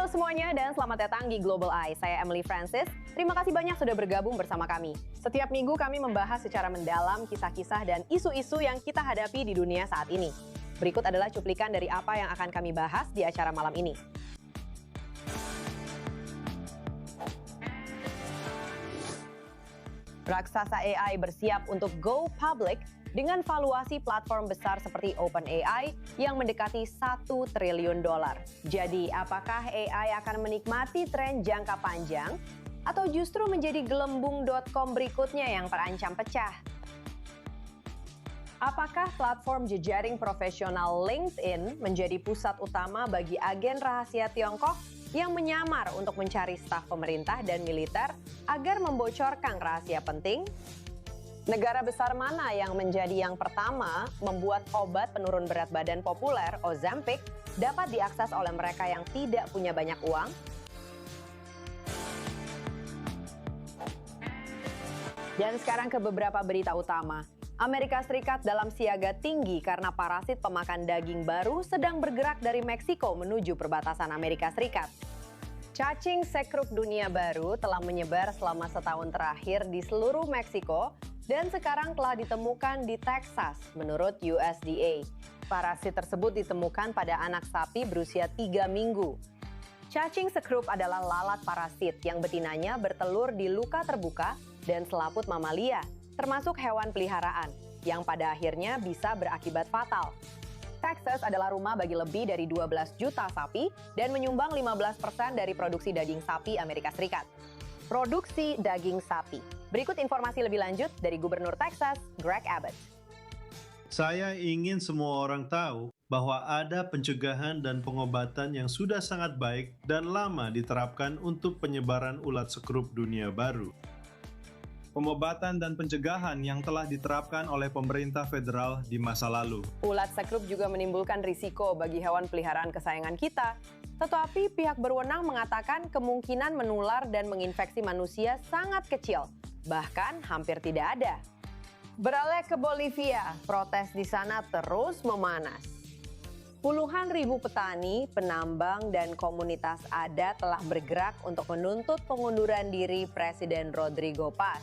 semuanya dan selamat datang di Global Eye. Saya Emily Francis. Terima kasih banyak sudah bergabung bersama kami. Setiap minggu kami membahas secara mendalam kisah-kisah dan isu-isu yang kita hadapi di dunia saat ini. Berikut adalah cuplikan dari apa yang akan kami bahas di acara malam ini. Raksasa AI bersiap untuk go public dengan valuasi platform besar seperti OpenAI yang mendekati $1 triliun. Jadi, apakah AI akan menikmati tren jangka panjang atau justru menjadi gelembung.com berikutnya yang terancam pecah? Apakah platform jejaring profesional LinkedIn menjadi pusat utama bagi agen rahasia Tiongkok yang menyamar untuk mencari staf pemerintah dan militer agar membocorkan rahasia penting? Negara besar mana yang menjadi yang pertama membuat obat penurun berat badan populer, Ozempic, dapat diakses oleh mereka yang tidak punya banyak uang? Dan sekarang ke beberapa berita utama. Amerika Serikat dalam siaga tinggi karena parasit pemakan daging baru sedang bergerak dari Meksiko menuju perbatasan Amerika Serikat. Cacing sekruk dunia baru telah menyebar selama setahun terakhir di seluruh Meksiko dan sekarang telah ditemukan di Texas menurut USDA. Parasit tersebut ditemukan pada anak sapi berusia 3 minggu. Cacing sekrup adalah lalat parasit yang betinanya bertelur di luka terbuka dan selaput mamalia, termasuk hewan peliharaan, yang pada akhirnya bisa berakibat fatal. Texas adalah rumah bagi lebih dari 12 juta sapi dan menyumbang 15% dari produksi daging sapi Amerika Serikat. Produksi daging sapi. Berikut informasi lebih lanjut dari Gubernur Texas, Greg Abbott. Saya ingin semua orang tahu bahwa ada pencegahan dan pengobatan yang sudah sangat baik dan lama diterapkan untuk penyebaran ulat sekrup dunia baru. Pengobatan dan pencegahan yang telah diterapkan oleh pemerintah federal di masa lalu. Ulat sekrup juga menimbulkan risiko bagi hewan peliharaan kesayangan kita, tetapi pihak berwenang mengatakan kemungkinan menular dan menginfeksi manusia sangat kecil, bahkan hampir tidak ada. Beralih ke Bolivia, protes di sana terus memanas. Puluhan ribu petani, penambang, dan komunitas adat telah bergerak untuk menuntut pengunduran diri Presiden Rodrigo Paz.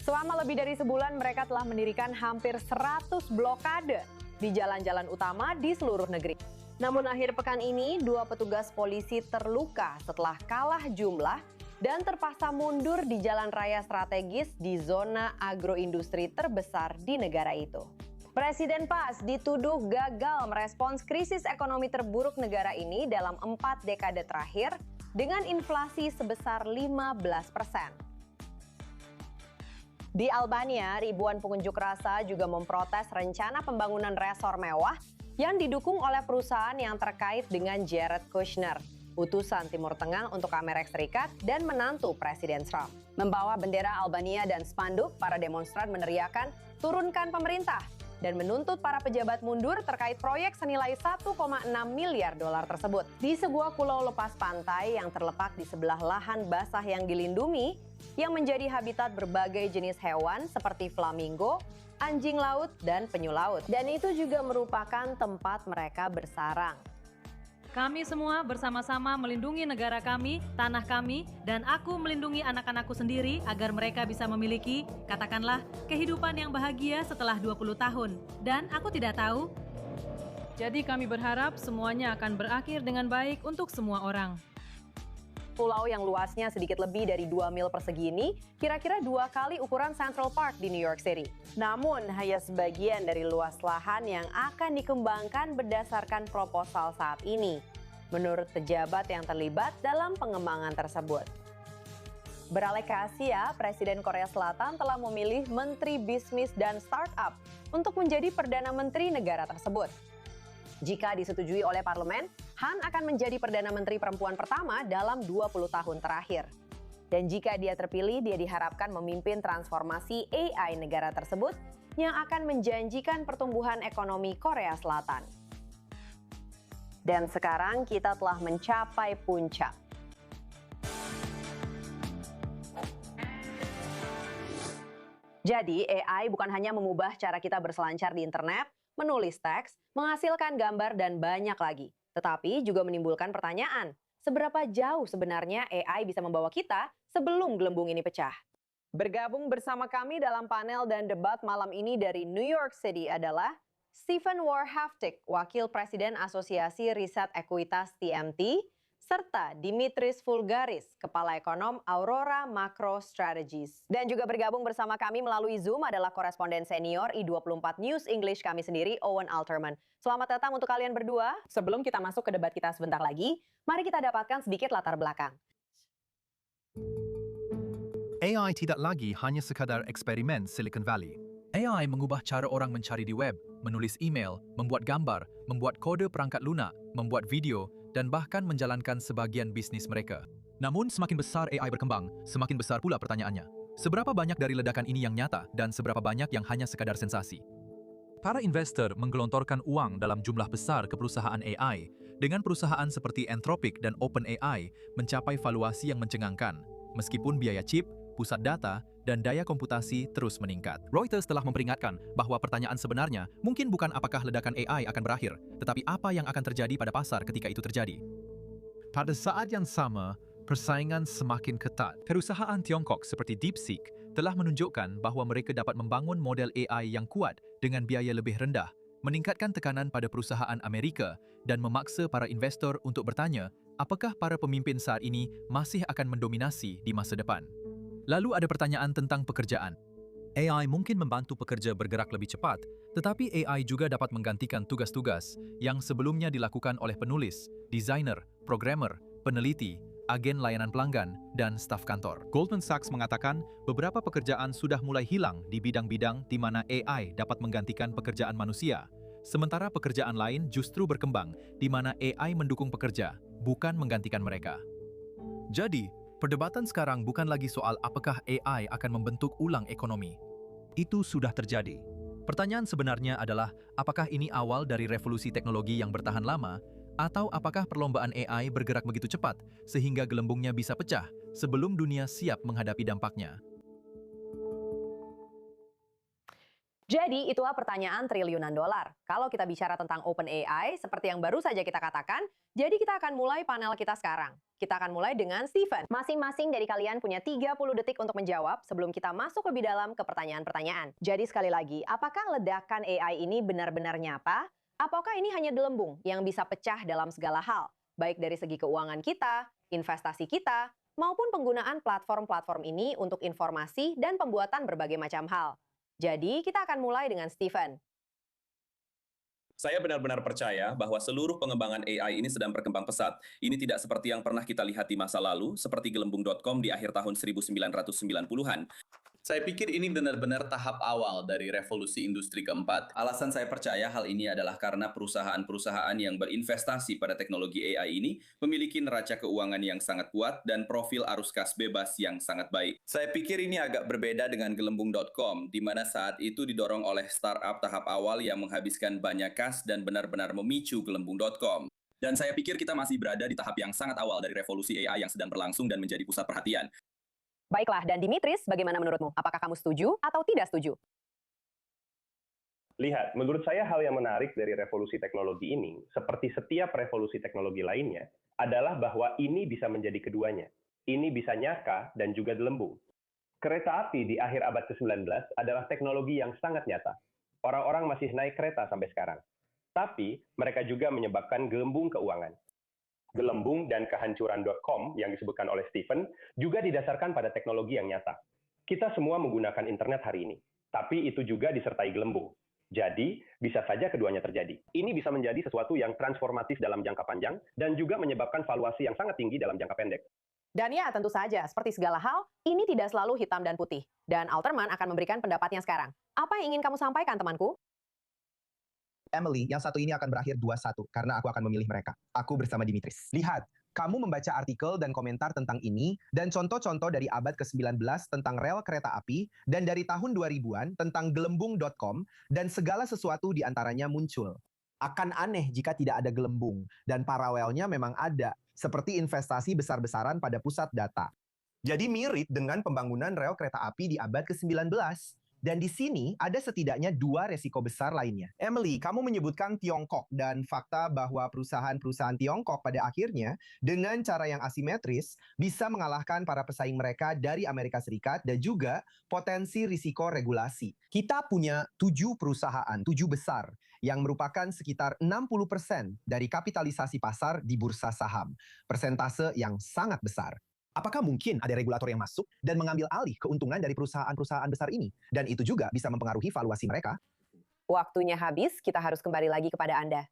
Selama lebih dari sebulan, mereka telah mendirikan hampir 100 blokade di jalan-jalan utama di seluruh negeri. Namun akhir pekan ini, 2 petugas polisi terluka setelah kalah jumlah dan terpaksa mundur di jalan raya strategis di zona agroindustri terbesar di negara itu. Presiden Paz dituduh gagal merespons krisis ekonomi terburuk negara ini dalam 4 dekade terakhir dengan inflasi sebesar 15%. Di Albania, ribuan pengunjuk rasa juga memprotes rencana pembangunan resor mewah yang didukung oleh perusahaan yang terkait dengan Jared Kushner, utusan Timur Tengah untuk Amerika Serikat dan menantu Presiden Trump. Membawa bendera Albania dan spanduk, para demonstran meneriakan "Turunkan pemerintah" dan menuntut para pejabat mundur terkait proyek senilai $1,6 miliar tersebut. Di sebuah pulau lepas pantai yang terletak di sebelah lahan basah yang dilindungi, yang menjadi habitat berbagai jenis hewan seperti flamingo, anjing laut, dan penyu laut. Dan itu juga merupakan tempat mereka bersarang. Kami semua bersama-sama melindungi negara kami, tanah kami, dan aku melindungi anak-anakku sendiri agar mereka bisa memiliki, katakanlah, kehidupan yang bahagia setelah 20 tahun. Dan aku tidak tahu. Jadi kami berharap semuanya akan berakhir dengan baik untuk semua orang. Pulau yang luasnya sedikit lebih dari 2 mil persegi ini kira-kira 2 kali ukuran Central Park di New York City. Namun, hanya sebagian dari luas lahan yang akan dikembangkan berdasarkan proposal saat ini, menurut pejabat yang terlibat dalam pengembangan tersebut. Beralih ke Asia, Presiden Korea Selatan telah memilih Menteri Bisnis dan Startup untuk menjadi Perdana Menteri negara tersebut. Jika disetujui oleh parlemen, Han akan menjadi Perdana Menteri perempuan pertama dalam 20 tahun terakhir. Dan jika dia terpilih, dia diharapkan memimpin transformasi AI negara tersebut yang akan menjanjikan pertumbuhan ekonomi Korea Selatan. Dan sekarang kita telah mencapai puncak. Jadi, AI bukan hanya mengubah cara kita berselancar di internet, menulis teks, menghasilkan gambar, dan banyak lagi. Tetapi juga menimbulkan pertanyaan, seberapa jauh sebenarnya AI bisa membawa kita sebelum gelembung ini pecah. Bergabung bersama kami dalam panel dan debat malam ini dari New York City adalah Stephen Warhaftig, Wakil Presiden Asosiasi Riset Ekuitas TMT, serta Dimitris Fulgaris, Kepala Ekonom Aurora Macro Strategies. Dan juga bergabung bersama kami melalui Zoom adalah koresponden senior I24 News English kami sendiri, Owen Alterman. Selamat datang untuk kalian berdua. Sebelum kita masuk ke debat kita sebentar lagi, mari kita dapatkan sedikit latar belakang. AI tidak lagi hanya sekadar eksperimen Silicon Valley. AI mengubah cara orang mencari di web, menulis email, membuat gambar, membuat kode perangkat lunak, membuat video, dan bahkan menjalankan sebagian bisnis mereka. Namun semakin besar AI berkembang, semakin besar pula pertanyaannya. Seberapa banyak dari ledakan ini yang nyata dan seberapa banyak yang hanya sekadar sensasi? Para investor menggelontorkan uang dalam jumlah besar ke perusahaan AI, dengan perusahaan seperti Anthropic dan OpenAI mencapai valuasi yang mencengangkan, meskipun biaya chip, pusat data, dan daya komputasi terus meningkat. Reuters telah memperingatkan bahwa pertanyaan sebenarnya mungkin bukan apakah ledakan AI akan berakhir, tetapi apa yang akan terjadi pada pasar ketika itu terjadi. Pada saat yang sama, persaingan semakin ketat. Perusahaan Tiongkok seperti DeepSeek telah menunjukkan bahwa mereka dapat membangun model AI yang kuat dengan biaya lebih rendah, meningkatkan tekanan pada perusahaan Amerika, dan memaksa para investor untuk bertanya, apakah para pemimpin saat ini masih akan mendominasi di masa depan. Lalu ada pertanyaan tentang pekerjaan. AI mungkin membantu pekerja bergerak lebih cepat, tetapi AI juga dapat menggantikan tugas-tugas yang sebelumnya dilakukan oleh penulis, desainer, programmer, peneliti, agen layanan pelanggan, dan staf kantor. Goldman Sachs mengatakan beberapa pekerjaan sudah mulai hilang di bidang-bidang di mana AI dapat menggantikan pekerjaan manusia, sementara pekerjaan lain justru berkembang di mana AI mendukung pekerja, bukan menggantikan mereka. Jadi, perdebatan sekarang bukan lagi soal apakah AI akan membentuk ulang ekonomi. Itu sudah terjadi. Pertanyaan sebenarnya adalah, apakah ini awal dari revolusi teknologi yang bertahan lama, atau apakah perlombaan AI bergerak begitu cepat sehingga gelembungnya bisa pecah sebelum dunia siap menghadapi dampaknya? Jadi itulah pertanyaan triliunan dolar. Kalau kita bicara tentang OpenAI, seperti yang baru saja kita katakan, jadi kita akan mulai panel kita sekarang. Kita akan mulai dengan Stephen. Masing-masing dari kalian punya 30 detik untuk menjawab sebelum kita masuk lebih dalam ke pertanyaan-pertanyaan. Jadi sekali lagi, apakah ledakan AI ini benar-benar nyata? Apakah ini hanya gelembung yang bisa pecah dalam segala hal? Baik dari segi keuangan kita, investasi kita, maupun penggunaan platform-platform ini untuk informasi dan pembuatan berbagai macam hal. Jadi, kita akan mulai dengan Stephen. Saya benar-benar percaya bahwa seluruh pengembangan AI ini sedang berkembang pesat. Ini tidak seperti yang pernah kita lihat di masa lalu, seperti gelembung.com di akhir tahun 1990-an. Saya pikir ini benar-benar tahap awal dari revolusi industri keempat. Alasan saya percaya hal ini adalah karena perusahaan-perusahaan yang berinvestasi pada teknologi AI ini memiliki neraca keuangan yang sangat kuat dan profil arus kas bebas yang sangat baik. Saya pikir ini agak berbeda dengan gelembung.com, di mana saat itu didorong oleh startup tahap awal yang menghabiskan banyak kas dan benar-benar memicu gelembung.com. Dan saya pikir kita masih berada di tahap yang sangat awal dari revolusi AI yang sedang berlangsung dan menjadi pusat perhatian. Baiklah, dan Dimitris, bagaimana menurutmu? Apakah kamu setuju atau tidak setuju? Lihat, menurut saya hal yang menarik dari revolusi teknologi ini, seperti setiap revolusi teknologi lainnya, adalah bahwa ini bisa menjadi keduanya. Ini bisa nyaka dan juga gelembung. Kereta api di akhir abad ke-19 adalah teknologi yang sangat nyata. Orang-orang masih naik kereta sampai sekarang. Tapi, mereka juga menyebabkan gelembung keuangan. Gelembung dan kehancuran.com yang disebutkan oleh Stephen juga didasarkan pada teknologi yang nyata. Kita semua menggunakan internet hari ini, tapi itu juga disertai gelembung. Jadi, bisa saja keduanya terjadi. Ini bisa menjadi sesuatu yang transformatif dalam jangka panjang dan juga menyebabkan valuasi yang sangat tinggi dalam jangka pendek. Dan ya, tentu saja, seperti segala hal, ini tidak selalu hitam dan putih. Dan Alterman akan memberikan pendapatnya sekarang. Apa yang ingin kamu sampaikan, temanku? Emily, yang satu ini akan berakhir 2-1 karena aku akan memilih mereka. Aku bersama Dimitris. Lihat, kamu membaca artikel dan komentar tentang ini dan contoh-contoh dari abad ke-19 tentang rel kereta api dan dari tahun 2000-an tentang gelembung.com dan segala sesuatu di antaranya muncul. Akan aneh jika tidak ada gelembung dan paralelnya memang ada, seperti investasi besar-besaran pada pusat data. Jadi mirip dengan pembangunan rel kereta api di abad ke-19. Dan di sini ada setidaknya 2 resiko besar lainnya. Emily, kamu menyebutkan Tiongkok dan fakta bahwa perusahaan-perusahaan Tiongkok pada akhirnya dengan cara yang asimetris bisa mengalahkan para pesaing mereka dari Amerika Serikat dan juga potensi risiko regulasi. Kita punya 7 perusahaan, 7 besar yang merupakan sekitar 60% dari kapitalisasi pasar di bursa saham. Persentase yang sangat besar. Apakah mungkin ada regulator yang masuk dan mengambil alih keuntungan dari perusahaan-perusahaan besar ini? Dan itu juga bisa mempengaruhi valuasi mereka. Waktunya habis, kita harus kembali lagi kepada Anda.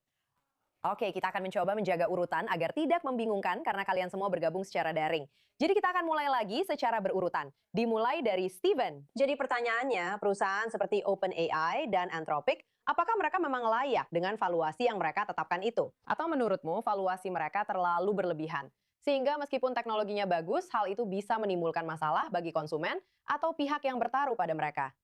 Oke, kita akan mencoba menjaga urutan agar tidak membingungkan karena kalian semua bergabung secara daring. Jadi kita akan mulai lagi secara berurutan. Dimulai dari Steven. Jadi pertanyaannya, perusahaan seperti OpenAI dan Anthropic, apakah mereka memang layak dengan valuasi yang mereka tetapkan itu? Atau menurutmu valuasi mereka terlalu berlebihan? Sehingga meskipun teknologinya bagus, hal itu bisa menimbulkan masalah bagi konsumen atau pihak yang bertaruh pada mereka.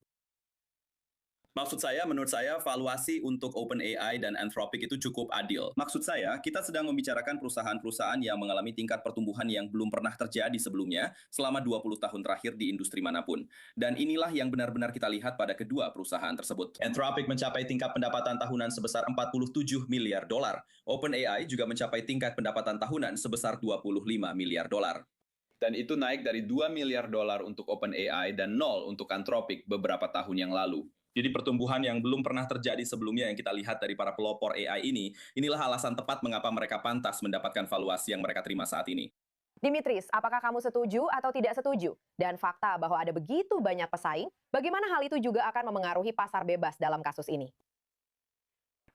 Menurut saya, valuasi untuk OpenAI dan Anthropic itu cukup adil. Maksud saya, kita sedang membicarakan perusahaan-perusahaan yang mengalami tingkat pertumbuhan yang belum pernah terjadi sebelumnya selama 20 tahun terakhir di industri manapun. Dan inilah yang benar-benar kita lihat pada kedua perusahaan tersebut. Anthropic mencapai tingkat pendapatan tahunan sebesar 47 miliar dolar. OpenAI juga mencapai tingkat pendapatan tahunan sebesar 25 miliar dolar. Dan itu naik dari 2 miliar dolar untuk OpenAI dan 0 untuk Anthropic beberapa tahun yang lalu. Jadi pertumbuhan yang belum pernah terjadi sebelumnya yang kita lihat dari para pelopor AI ini, inilah alasan tepat mengapa mereka pantas mendapatkan valuasi yang mereka terima saat ini. Dimitris, apakah kamu setuju atau tidak setuju? Dan fakta bahwa ada begitu banyak pesaing, bagaimana hal itu juga akan memengaruhi pasar bebas dalam kasus ini?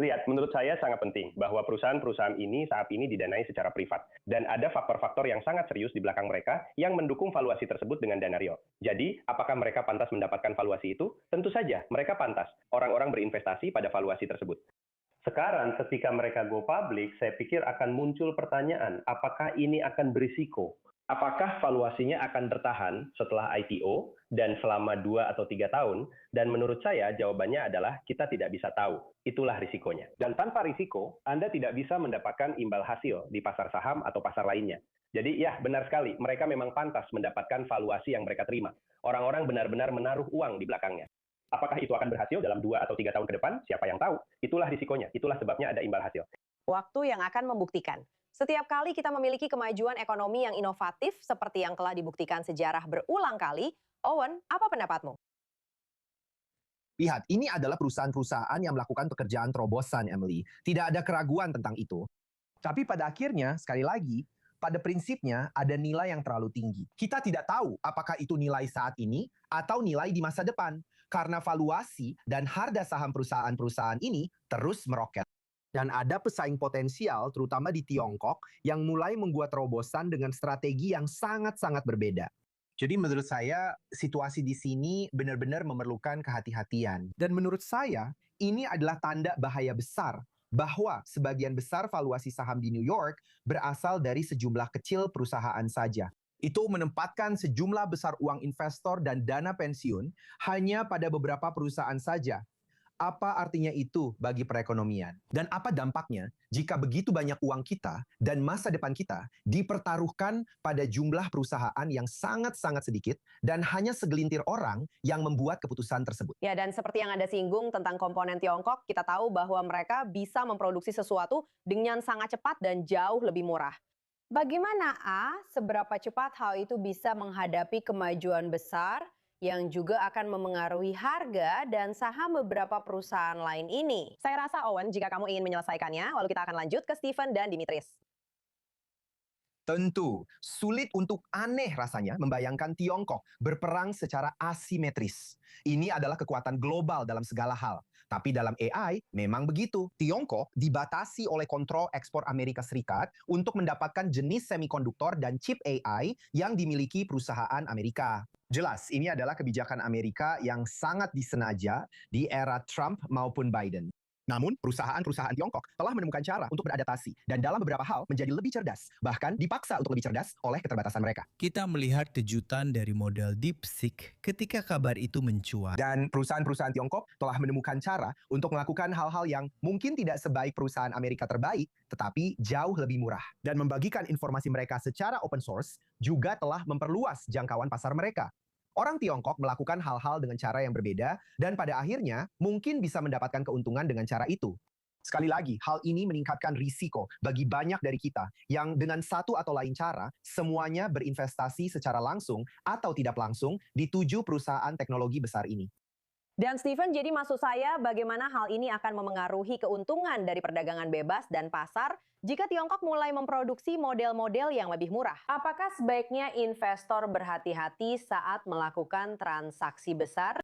Lihat, menurut saya sangat penting bahwa perusahaan-perusahaan ini saat ini didanai secara privat. Dan ada faktor-faktor yang sangat serius di belakang mereka yang mendukung valuasi tersebut dengan dana real. Jadi, apakah mereka pantas mendapatkan valuasi itu? Tentu saja, mereka pantas. Orang-orang berinvestasi pada valuasi tersebut. Sekarang, ketika mereka go public, saya pikir akan muncul pertanyaan, apakah ini akan berisiko? Apakah valuasinya akan bertahan setelah IPO dan selama 2 atau 3 tahun? Dan menurut saya jawabannya adalah kita tidak bisa tahu. Itulah risikonya. Dan tanpa risiko, Anda tidak bisa mendapatkan imbal hasil di pasar saham atau pasar lainnya. Jadi ya benar sekali, mereka memang pantas mendapatkan valuasi yang mereka terima. Orang-orang benar-benar menaruh uang di belakangnya. Apakah itu akan berhasil dalam 2 atau 3 tahun ke depan? Siapa yang tahu? Itulah risikonya. Itulah sebabnya ada imbal hasil. Waktu yang akan membuktikan. Setiap kali kita memiliki kemajuan ekonomi yang inovatif seperti yang telah dibuktikan sejarah berulang kali, Owen, apa pendapatmu? Lihat, ini adalah perusahaan-perusahaan yang melakukan pekerjaan terobosan, Emily. Tidak ada keraguan tentang itu. Tapi pada akhirnya, sekali lagi, pada prinsipnya ada nilai yang terlalu tinggi. Kita tidak tahu apakah itu nilai saat ini atau nilai di masa depan. Karena valuasi dan harga saham perusahaan-perusahaan ini terus meroket. Dan ada pesaing potensial, terutama di Tiongkok, yang mulai membuat terobosan dengan strategi yang sangat-sangat berbeda. Jadi menurut saya, situasi di sini benar-benar memerlukan kehati-hatian. Dan menurut saya, ini adalah tanda bahaya besar bahwa sebagian besar valuasi saham di New York berasal dari sejumlah kecil perusahaan saja. Itu menempatkan sejumlah besar uang investor dan dana pensiun hanya pada beberapa perusahaan saja. Apa artinya itu bagi perekonomian? Dan apa dampaknya jika begitu banyak uang kita dan masa depan kita dipertaruhkan pada jumlah perusahaan yang sangat-sangat sedikit dan hanya segelintir orang yang membuat keputusan tersebut? Ya, dan seperti yang Anda singgung tentang komponen Tiongkok, kita tahu bahwa mereka bisa memproduksi sesuatu dengan sangat cepat dan jauh lebih murah. Bagaimana seberapa cepat hal itu bisa menghadapi kemajuan besar yang juga akan memengaruhi harga dan saham beberapa perusahaan lain ini? Saya rasa, Owen, jika kamu ingin menyelesaikannya, lalu kita akan lanjut ke Steven dan Dimitris. Tentu, sulit untuk aneh rasanya membayangkan Tiongkok berperang secara asimetris. Ini adalah kekuatan global dalam segala hal. Tapi dalam AI, memang begitu. Tiongkok dibatasi oleh kontrol ekspor Amerika Serikat untuk mendapatkan jenis semikonduktor dan chip AI yang dimiliki perusahaan Amerika. Jelas, ini adalah kebijakan Amerika yang sangat disengaja di era Trump maupun Biden. Namun, perusahaan-perusahaan Tiongkok telah menemukan cara untuk beradaptasi dan dalam beberapa hal menjadi lebih cerdas, bahkan dipaksa untuk lebih cerdas oleh keterbatasan mereka. Kita melihat kejutan dari model DeepSeek ketika kabar itu mencuat. Dan perusahaan-perusahaan Tiongkok telah menemukan cara untuk melakukan hal-hal yang mungkin tidak sebaik perusahaan Amerika terbaik, tetapi jauh lebih murah. Dan membagikan informasi mereka secara open source juga telah memperluas jangkauan pasar mereka. Orang Tiongkok melakukan hal-hal dengan cara yang berbeda dan pada akhirnya mungkin bisa mendapatkan keuntungan dengan cara itu. Sekali lagi, hal ini meningkatkan risiko bagi banyak dari kita yang dengan satu atau lain cara semuanya berinvestasi secara langsung atau tidak langsung di 7 perusahaan teknologi besar ini. Dan Steven, jadi maksud saya bagaimana hal ini akan memengaruhi keuntungan dari perdagangan bebas dan pasar jika Tiongkok mulai memproduksi model-model yang lebih murah? Apakah sebaiknya investor berhati-hati saat melakukan transaksi besar?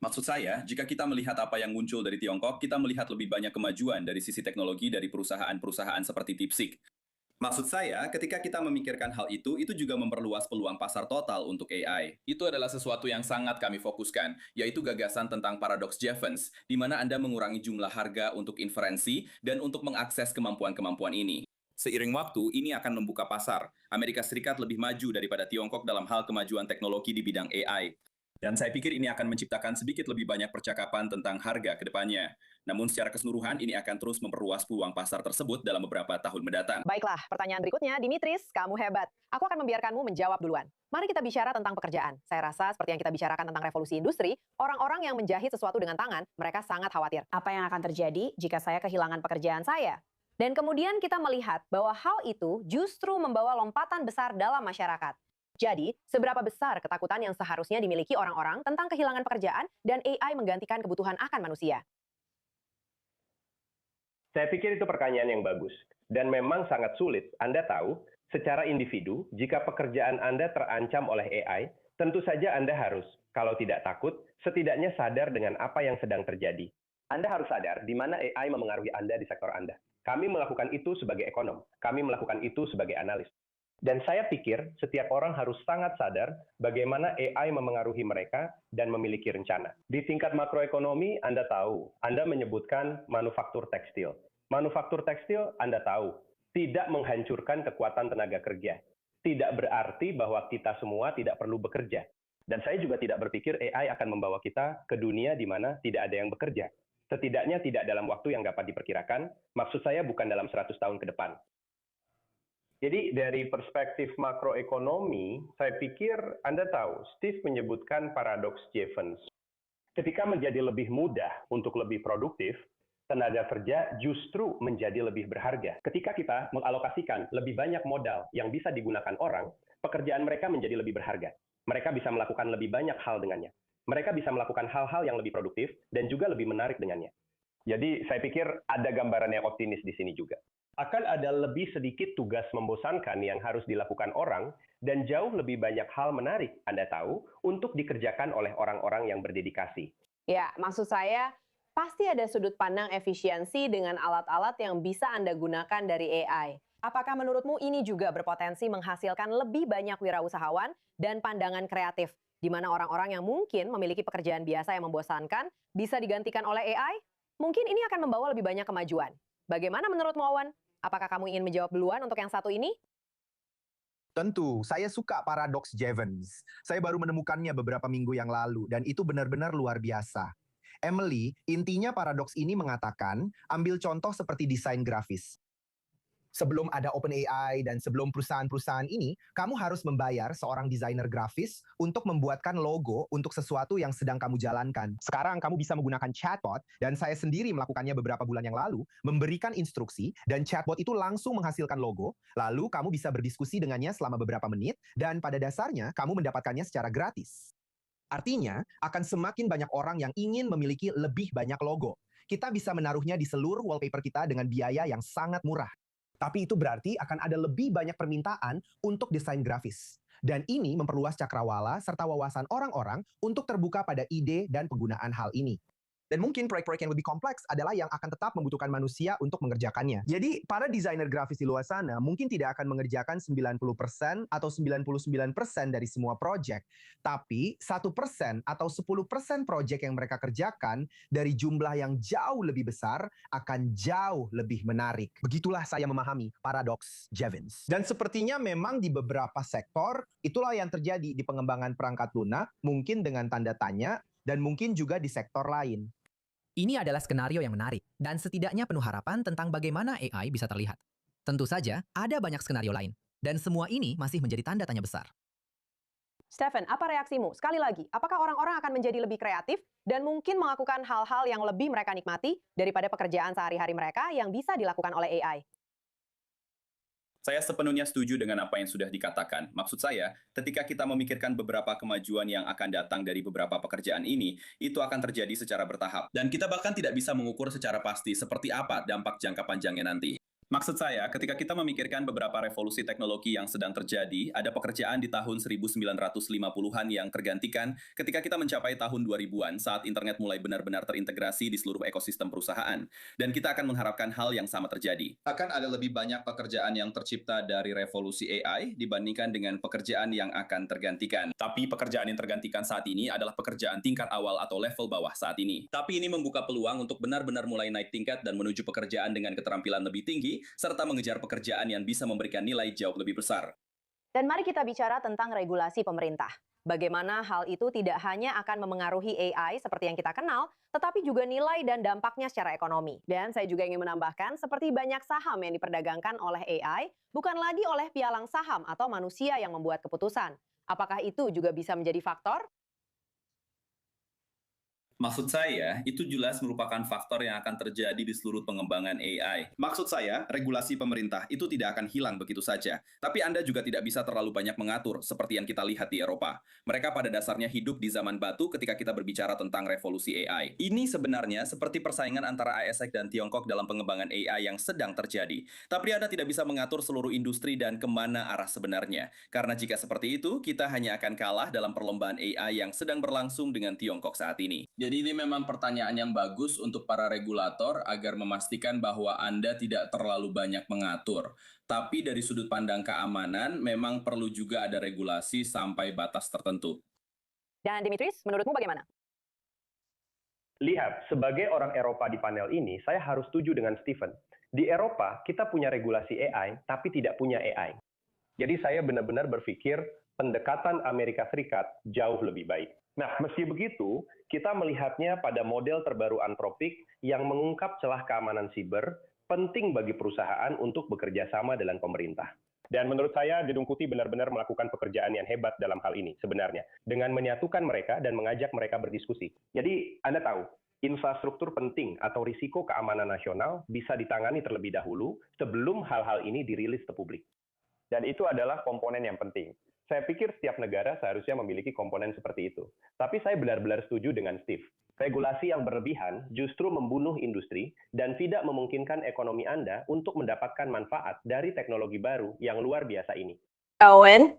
Maksud saya, jika kita melihat apa yang muncul dari Tiongkok, kita melihat lebih banyak kemajuan dari sisi teknologi dari perusahaan-perusahaan seperti DeepSeek. Maksud saya, ketika kita memikirkan hal itu juga memperluas peluang pasar total untuk AI. Itu adalah sesuatu yang sangat kami fokuskan, yaitu gagasan tentang paradoks Jevons, di mana Anda mengurangi jumlah harga untuk inferensi dan untuk mengakses kemampuan-kemampuan ini. Seiring waktu, ini akan membuka pasar. Amerika Serikat lebih maju daripada Tiongkok dalam hal kemajuan teknologi di bidang AI. Dan saya pikir ini akan menciptakan sedikit lebih banyak percakapan tentang harga ke depannya. Namun secara keseluruhan ini akan terus memperluas peluang pasar tersebut dalam beberapa tahun mendatang. Baiklah, pertanyaan berikutnya, Dimitris, kamu hebat. Aku akan membiarkanmu menjawab duluan. Mari kita bicara tentang pekerjaan. Saya rasa seperti yang kita bicarakan tentang revolusi industri, orang-orang yang menjahit sesuatu dengan tangan, mereka sangat khawatir. Apa yang akan terjadi jika saya kehilangan pekerjaan saya? Dan kemudian kita melihat bahwa hal itu justru membawa lompatan besar dalam masyarakat. Jadi, seberapa besar ketakutan yang seharusnya dimiliki orang-orang tentang kehilangan pekerjaan dan AI menggantikan kebutuhan akan manusia? Saya pikir itu pertanyaan yang bagus. Dan memang sangat sulit. Anda tahu, secara individu, jika pekerjaan Anda terancam oleh AI, tentu saja Anda harus, kalau tidak takut, setidaknya sadar dengan apa yang sedang terjadi. Anda harus sadar di mana AI memengaruhi Anda di sektor Anda. Kami melakukan itu sebagai ekonom. Kami melakukan itu sebagai analis. Dan saya pikir setiap orang harus sangat sadar bagaimana AI memengaruhi mereka dan memiliki rencana. Di tingkat makroekonomi, Anda tahu, Anda menyebutkan manufaktur tekstil. Manufaktur tekstil, Anda tahu, tidak menghancurkan kekuatan tenaga kerja. Tidak berarti bahwa kita semua tidak perlu bekerja. Dan saya juga tidak berpikir AI akan membawa kita ke dunia di mana tidak ada yang bekerja. Setidaknya tidak dalam waktu yang dapat diperkirakan, maksud saya bukan dalam 100 tahun ke depan. Jadi dari perspektif makroekonomi, saya pikir Anda tahu, Steve menyebutkan paradoks Jevons. Ketika menjadi lebih mudah untuk lebih produktif, tenaga kerja justru menjadi lebih berharga. Ketika kita mengalokasikan lebih banyak modal yang bisa digunakan orang, pekerjaan mereka menjadi lebih berharga. Mereka bisa melakukan lebih banyak hal dengannya. Mereka bisa melakukan hal-hal yang lebih produktif dan juga lebih menarik dengannya. Jadi saya pikir ada gambaran yang optimis di sini juga. Akan ada lebih sedikit tugas membosankan yang harus dilakukan orang, dan jauh lebih banyak hal menarik, Anda tahu, untuk dikerjakan oleh orang-orang yang berdedikasi. Ya, maksud saya, pasti ada sudut pandang efisiensi dengan alat-alat yang bisa Anda gunakan dari AI. Apakah menurutmu ini juga berpotensi menghasilkan lebih banyak wirausahawan dan pandangan kreatif, di mana orang-orang yang mungkin memiliki pekerjaan biasa yang membosankan bisa digantikan oleh AI? Mungkin ini akan membawa lebih banyak kemajuan. Bagaimana menurutmu, Owen? Apakah kamu ingin menjawab duluan untuk yang satu ini? Tentu, saya suka paradoks Jevons. Saya baru menemukannya beberapa minggu yang lalu, dan itu benar-benar luar biasa. Emily, intinya paradoks ini mengatakan, ambil contoh seperti desain grafis. Sebelum ada OpenAI dan sebelum perusahaan-perusahaan ini, kamu harus membayar seorang desainer grafis untuk membuatkan logo untuk sesuatu yang sedang kamu jalankan. Sekarang kamu bisa menggunakan chatbot, dan saya sendiri melakukannya beberapa bulan yang lalu, memberikan instruksi, dan chatbot itu langsung menghasilkan logo, lalu kamu bisa berdiskusi dengannya selama beberapa menit, dan pada dasarnya kamu mendapatkannya secara gratis. Artinya, akan semakin banyak orang yang ingin memiliki lebih banyak logo. Kita bisa menaruhnya di seluruh wallpaper kita dengan biaya yang sangat murah. Tapi itu berarti akan ada lebih banyak permintaan untuk desain grafis. Dan ini memperluas cakrawala serta wawasan orang-orang untuk terbuka pada ide dan penggunaan hal ini. Dan mungkin proyek-proyek yang lebih kompleks adalah yang akan tetap membutuhkan manusia untuk mengerjakannya. Jadi, para desainer grafis di luar sana mungkin tidak akan mengerjakan 90% atau 99% dari semua proyek. Tapi, 1% atau 10% proyek yang mereka kerjakan dari jumlah yang jauh lebih besar akan jauh lebih menarik. Begitulah saya memahami paradoks Jevons. Dan sepertinya memang di beberapa sektor, itulah yang terjadi di pengembangan perangkat lunak, mungkin dengan tanda tanya, dan mungkin juga di sektor lain. Ini adalah skenario yang menarik, dan setidaknya penuh harapan tentang bagaimana AI bisa terlihat. Tentu saja, ada banyak skenario lain, dan semua ini masih menjadi tanda tanya besar. Stephen, apa reaksimu? Sekali lagi, apakah orang-orang akan menjadi lebih kreatif dan mungkin melakukan hal-hal yang lebih mereka nikmati daripada pekerjaan sehari-hari mereka yang bisa dilakukan oleh AI? Saya sepenuhnya setuju dengan apa yang sudah dikatakan. Maksud saya, ketika kita memikirkan beberapa kemajuan yang akan datang dari beberapa pekerjaan ini, itu akan terjadi secara bertahap. Dan kita bahkan tidak bisa mengukur secara pasti seperti apa dampak jangka panjangnya nanti. Maksud saya, ketika kita memikirkan beberapa revolusi teknologi yang sedang terjadi, ada pekerjaan di tahun 1950-an yang tergantikan ketika kita mencapai tahun 2000-an saat internet mulai benar-benar terintegrasi di seluruh ekosistem perusahaan. Dan kita akan mengharapkan hal yang sama terjadi. Akan ada lebih banyak pekerjaan yang tercipta dari revolusi AI dibandingkan dengan pekerjaan yang akan tergantikan. Tapi pekerjaan yang tergantikan saat ini adalah pekerjaan tingkat awal atau level bawah saat ini. Tapi ini membuka peluang untuk benar-benar mulai naik tingkat dan menuju pekerjaan dengan keterampilan lebih tinggi, serta mengejar pekerjaan yang bisa memberikan nilai jauh lebih besar. Dan mari kita bicara tentang regulasi pemerintah. Bagaimana hal itu tidak hanya akan memengaruhi AI seperti yang kita kenal, tetapi juga nilai dan dampaknya secara ekonomi. Dan saya juga ingin menambahkan, seperti banyak saham yang diperdagangkan oleh AI, bukan lagi oleh pialang saham atau manusia yang membuat keputusan. Apakah itu juga bisa menjadi faktor? Maksud saya, itu jelas merupakan faktor yang akan terjadi di seluruh pengembangan AI. Maksud saya, regulasi pemerintah itu tidak akan hilang begitu saja. Tapi Anda juga tidak bisa terlalu banyak mengatur, seperti yang kita lihat di Eropa. Mereka pada dasarnya hidup di zaman batu ketika kita berbicara tentang revolusi AI. Ini sebenarnya seperti persaingan antara ASX dan Tiongkok dalam pengembangan AI yang sedang terjadi. Tapi Anda tidak bisa mengatur seluruh industri dan kemana arah sebenarnya. Karena jika seperti itu, kita hanya akan kalah dalam perlombaan AI yang sedang berlangsung dengan Tiongkok saat ini. Jadi ini memang pertanyaan yang bagus untuk para regulator agar memastikan bahwa Anda tidak terlalu banyak mengatur. Tapi dari sudut pandang keamanan, memang perlu juga ada regulasi sampai batas tertentu. Dan Dimitris, menurutmu bagaimana? Lihat, sebagai orang Eropa di panel ini, saya harus setuju dengan Stephen. Di Eropa, kita punya regulasi AI, tapi tidak punya AI. Jadi saya benar-benar berpikir pendekatan Amerika Serikat jauh lebih baik. Nah, meski begitu, kita melihatnya pada model terbaru Anthropic yang mengungkap celah keamanan siber penting bagi perusahaan untuk bekerja sama dengan pemerintah. Dan menurut saya, Gedung Putih benar-benar melakukan pekerjaan yang hebat dalam hal ini sebenarnya, dengan menyatukan mereka dan mengajak mereka berdiskusi. Jadi, Anda tahu, infrastruktur penting atau risiko keamanan nasional bisa ditangani terlebih dahulu sebelum hal-hal ini dirilis ke publik. Dan itu adalah komponen yang penting. Saya pikir setiap negara seharusnya memiliki komponen seperti itu. Tapi saya benar-benar setuju dengan Steve. Regulasi yang berlebihan justru membunuh industri dan tidak memungkinkan ekonomi Anda untuk mendapatkan manfaat dari teknologi baru yang luar biasa ini. Owen?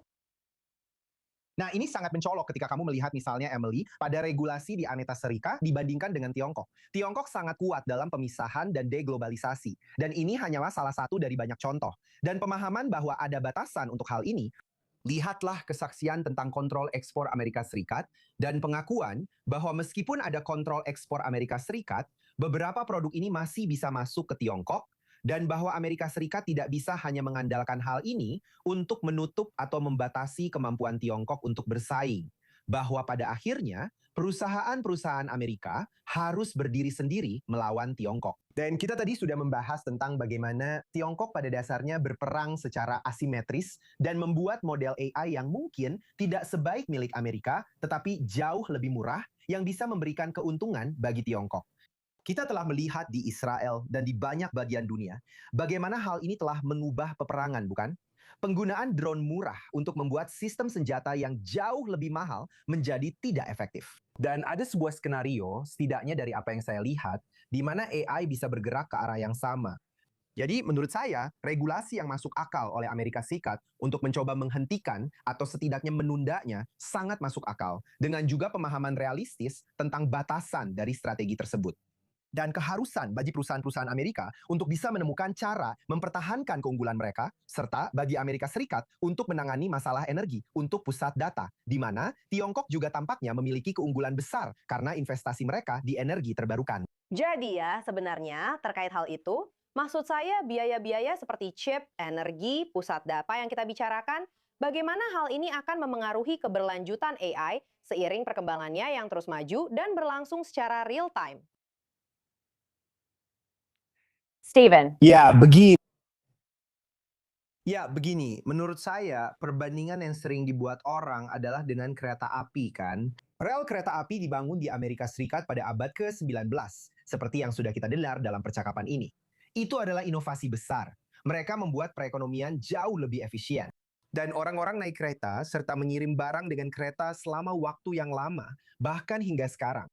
Nah, ini sangat mencolok ketika kamu melihat misalnya, Emily, pada regulasi di Amerika Serikat dibandingkan dengan Tiongkok. Tiongkok sangat kuat dalam pemisahan dan deglobalisasi. Dan ini hanyalah salah satu dari banyak contoh. Dan pemahaman bahwa ada batasan untuk hal ini, lihatlah kesaksian tentang kontrol ekspor Amerika Serikat dan pengakuan bahwa meskipun ada kontrol ekspor Amerika Serikat, beberapa produk ini masih bisa masuk ke Tiongkok, dan bahwa Amerika Serikat tidak bisa hanya mengandalkan hal ini untuk menutup atau membatasi kemampuan Tiongkok untuk bersaing. Bahwa pada akhirnya, perusahaan-perusahaan Amerika harus berdiri sendiri melawan Tiongkok. Dan kita tadi sudah membahas tentang bagaimana Tiongkok pada dasarnya berperang secara asimetris dan membuat model AI yang mungkin tidak sebaik milik Amerika, tetapi jauh lebih murah yang bisa memberikan keuntungan bagi Tiongkok. Kita telah melihat di Israel dan di banyak bagian dunia bagaimana hal ini telah mengubah peperangan, bukan? Penggunaan drone murah untuk membuat sistem senjata yang jauh lebih mahal menjadi tidak efektif. Dan ada sebuah skenario, setidaknya dari apa yang saya lihat, di mana AI bisa bergerak ke arah yang sama. Jadi menurut saya, regulasi yang masuk akal oleh Amerika Serikat untuk mencoba menghentikan atau setidaknya menundanya sangat masuk akal, dengan juga pemahaman realistis tentang batasan dari strategi tersebut. Dan keharusan bagi perusahaan-perusahaan Amerika untuk bisa menemukan cara mempertahankan keunggulan mereka, serta bagi Amerika Serikat untuk menangani masalah energi untuk pusat data, di mana Tiongkok juga tampaknya memiliki keunggulan besar karena investasi mereka di energi terbarukan. Jadi ya, sebenarnya terkait hal itu, maksud saya biaya-biaya seperti chip, energi, pusat data yang kita bicarakan, bagaimana hal ini akan memengaruhi keberlanjutan AI seiring perkembangannya yang terus maju dan berlangsung secara real time. Steven. Ya, begini. Ya, begini. Menurut saya, perbandingan yang sering dibuat orang adalah dengan kereta api, kan? Rel kereta api dibangun di Amerika Serikat pada abad ke-19, seperti yang sudah kita dengar dalam percakapan ini. Itu adalah inovasi besar. Mereka membuat perekonomian jauh lebih efisien. Dan orang-orang naik kereta serta mengirim barang dengan kereta selama waktu yang lama, bahkan hingga sekarang.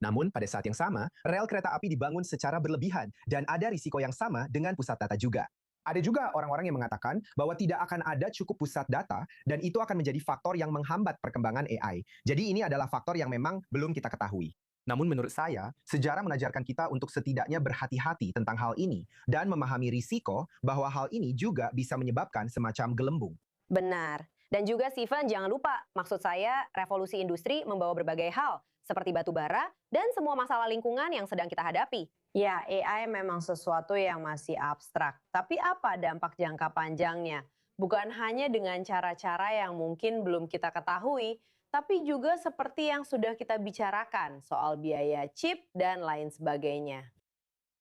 Namun, pada saat yang sama, rel kereta api dibangun secara berlebihan dan ada risiko yang sama dengan pusat data juga. Ada juga orang-orang yang mengatakan bahwa tidak akan ada cukup pusat data dan itu akan menjadi faktor yang menghambat perkembangan AI. Jadi ini adalah faktor yang memang belum kita ketahui. Namun menurut saya, sejarah mengajarkan kita untuk setidaknya berhati-hati tentang hal ini dan memahami risiko bahwa hal ini juga bisa menyebabkan semacam gelembung. Benar. Dan juga Steven, jangan lupa, maksud saya revolusi industri membawa berbagai hal, seperti batu bara dan semua masalah lingkungan yang sedang kita hadapi. Ya, AI memang sesuatu yang masih abstrak. Tapi apa dampak jangka panjangnya? Bukan hanya dengan cara-cara yang mungkin belum kita ketahui, tapi juga seperti yang sudah kita bicarakan soal biaya chip dan lain sebagainya.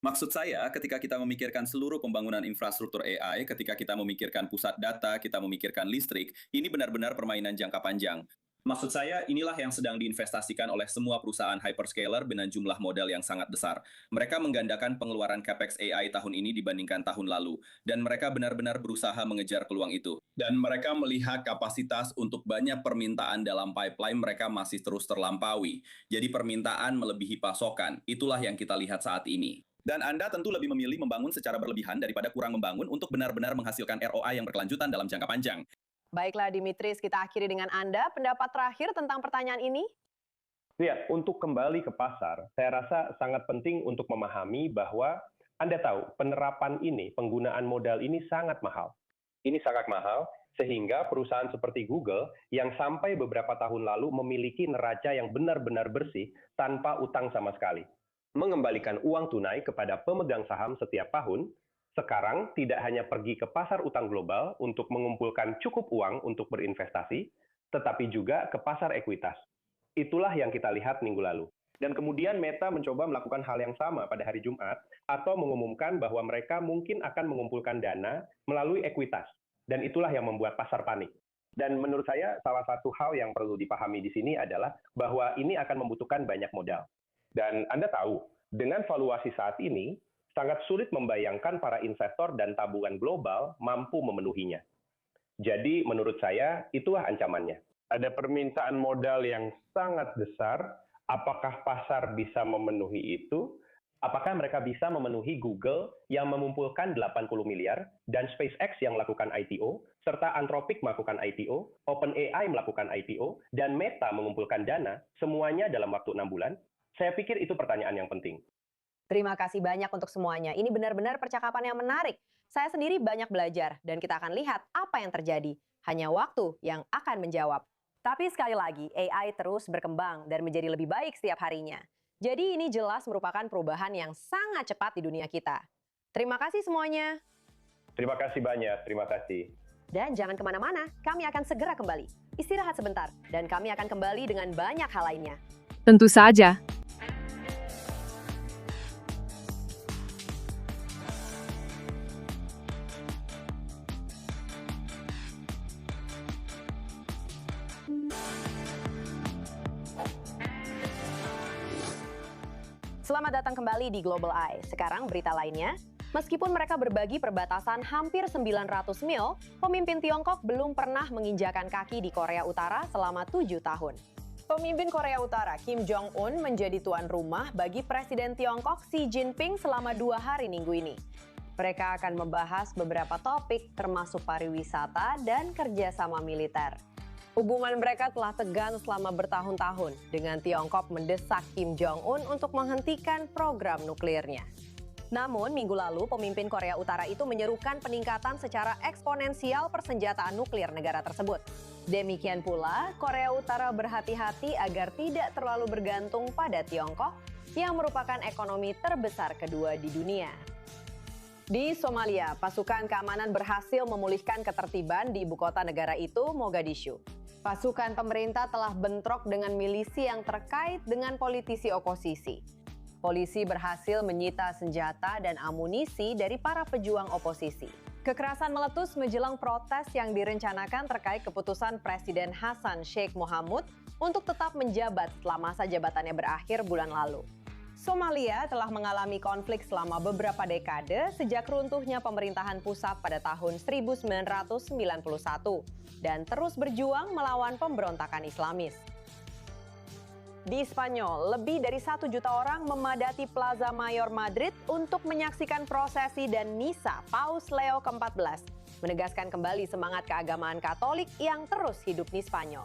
Maksud saya, ketika kita memikirkan seluruh pembangunan infrastruktur AI, ketika kita memikirkan pusat data, kita memikirkan listrik, ini benar-benar permainan jangka panjang. Maksud saya, inilah yang sedang diinvestasikan oleh semua perusahaan hyperscaler dengan jumlah modal yang sangat besar. Mereka menggandakan pengeluaran capex AI tahun ini dibandingkan tahun lalu, dan mereka benar-benar berusaha mengejar peluang itu. Dan mereka melihat kapasitas untuk banyak permintaan dalam pipeline mereka masih terus terlampaui. Jadi permintaan melebihi pasokan, itulah yang kita lihat saat ini. Dan Anda tentu lebih memilih membangun secara berlebihan daripada kurang membangun untuk benar-benar menghasilkan ROI yang berkelanjutan dalam jangka panjang. Baiklah Dimitris, kita akhiri dengan Anda. Pendapat terakhir tentang pertanyaan ini? Ya, untuk kembali ke pasar, saya rasa sangat penting untuk memahami bahwa Anda tahu penerapan ini, penggunaan modal ini sangat mahal. Ini sangat mahal, sehingga perusahaan seperti Google yang sampai beberapa tahun lalu memiliki neraca yang benar-benar bersih tanpa utang sama sekali, mengembalikan uang tunai kepada pemegang saham setiap tahun, sekarang tidak hanya pergi ke pasar utang global untuk mengumpulkan cukup uang untuk berinvestasi, tetapi juga ke pasar ekuitas. Itulah yang kita lihat minggu lalu. Dan kemudian Meta mencoba melakukan hal yang sama pada hari Jumat, atau mengumumkan bahwa mereka mungkin akan mengumpulkan dana melalui ekuitas. Dan itulah yang membuat pasar panik. Dan menurut saya, salah satu hal yang perlu dipahami di sini adalah bahwa ini akan membutuhkan banyak modal. Dan Anda tahu, dengan valuasi saat ini, sangat sulit membayangkan para investor dan tabungan global mampu memenuhinya. Jadi menurut saya, itulah ancamannya. Ada permintaan modal yang sangat besar, apakah pasar bisa memenuhi itu? Apakah mereka bisa memenuhi Google yang mengumpulkan 80 miliar, dan SpaceX yang melakukan IPO, serta Anthropic melakukan IPO, OpenAI melakukan IPO, dan Meta mengumpulkan dana, semuanya dalam waktu 6 bulan? Saya pikir itu pertanyaan yang penting. Terima kasih banyak untuk semuanya. Ini benar-benar percakapan yang menarik. Saya sendiri banyak belajar dan kita akan lihat apa yang terjadi. Hanya waktu yang akan menjawab. Tapi sekali lagi, AI terus berkembang dan menjadi lebih baik setiap harinya. Jadi ini jelas merupakan perubahan yang sangat cepat di dunia kita. Terima kasih semuanya. Terima kasih banyak, terima kasih. Dan jangan kemana-mana, kami akan segera kembali. Istirahat sebentar, dan kami akan kembali dengan banyak hal lainnya. Tentu saja. Selamat datang kembali di Global Eye. Sekarang berita lainnya. Meskipun mereka berbagi perbatasan hampir 900 mil, pemimpin Tiongkok belum pernah menginjakan kaki di Korea Utara selama 7 tahun. Pemimpin Korea Utara Kim Jong-un menjadi tuan rumah bagi Presiden Tiongkok Xi Jinping selama 2 hari Minggu ini. Mereka akan membahas beberapa topik termasuk pariwisata dan kerjasama militer. Hubungan mereka telah tegang selama bertahun-tahun dengan Tiongkok mendesak Kim Jong-un untuk menghentikan program nuklirnya. Namun, minggu lalu pemimpin Korea Utara itu menyerukan peningkatan secara eksponensial persenjataan nuklir negara tersebut. Demikian pula, Korea Utara berhati-hati agar tidak terlalu bergantung pada Tiongkok yang merupakan ekonomi terbesar kedua di dunia. Di Somalia, pasukan keamanan berhasil memulihkan ketertiban di ibu kota negara itu, Mogadishu. Pasukan pemerintah telah bentrok dengan milisi yang terkait dengan politisi oposisi. Polisi berhasil menyita senjata dan amunisi dari para pejuang oposisi. Kekerasan meletus menjelang protes yang direncanakan terkait keputusan Presiden Hassan Sheikh Mohamud untuk tetap menjabat setelah masa jabatannya berakhir bulan lalu. Somalia telah mengalami konflik selama beberapa dekade sejak runtuhnya pemerintahan pusat pada tahun 1991 dan terus berjuang melawan pemberontakan Islamis. Di Spanyol, lebih dari 1 juta orang memadati Plaza Mayor Madrid untuk menyaksikan prosesi dan misa Paus Leo ke-14, menegaskan kembali semangat keagamaan Katolik yang terus hidup di Spanyol.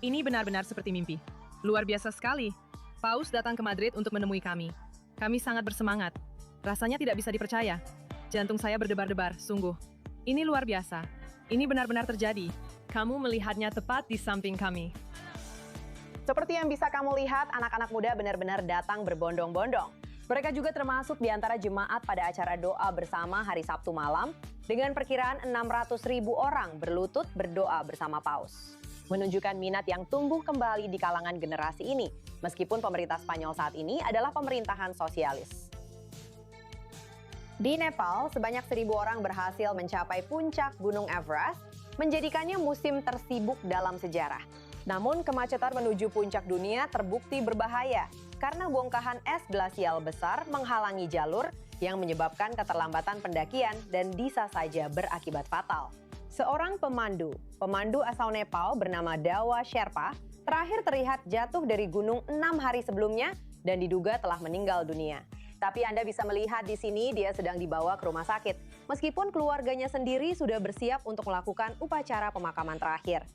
Ini benar-benar seperti mimpi. Luar biasa sekali. Paus datang ke Madrid untuk menemui kami. Kami sangat bersemangat. Rasanya tidak bisa dipercaya. Jantung saya berdebar-debar, sungguh. Ini luar biasa. Ini benar-benar terjadi. Kamu melihatnya tepat di samping kami. Seperti yang bisa kamu lihat, anak-anak muda benar-benar datang berbondong-bondong. Mereka juga termasuk di antara jemaat pada acara doa bersama hari Sabtu malam dengan perkiraan 600.000 orang berlutut berdoa bersama Paus. Menunjukkan minat yang tumbuh kembali di kalangan generasi ini, meskipun pemerintah Spanyol saat ini adalah pemerintahan sosialis. Di Nepal, sebanyak 1.000 orang berhasil mencapai puncak Gunung Everest, menjadikannya musim tersibuk dalam sejarah. Namun, kemacetan menuju puncak dunia terbukti berbahaya karena bongkahan es glasial besar menghalangi jalur yang menyebabkan keterlambatan pendakian dan bisa saja berakibat fatal. Seorang pemandu asal Nepal bernama Dawa Sherpa terakhir terlihat jatuh dari gunung 6 hari sebelumnya dan diduga telah meninggal dunia. Tapi Anda bisa melihat di sini dia sedang dibawa ke rumah sakit, meskipun keluarganya sendiri sudah bersiap untuk melakukan upacara pemakaman terakhir.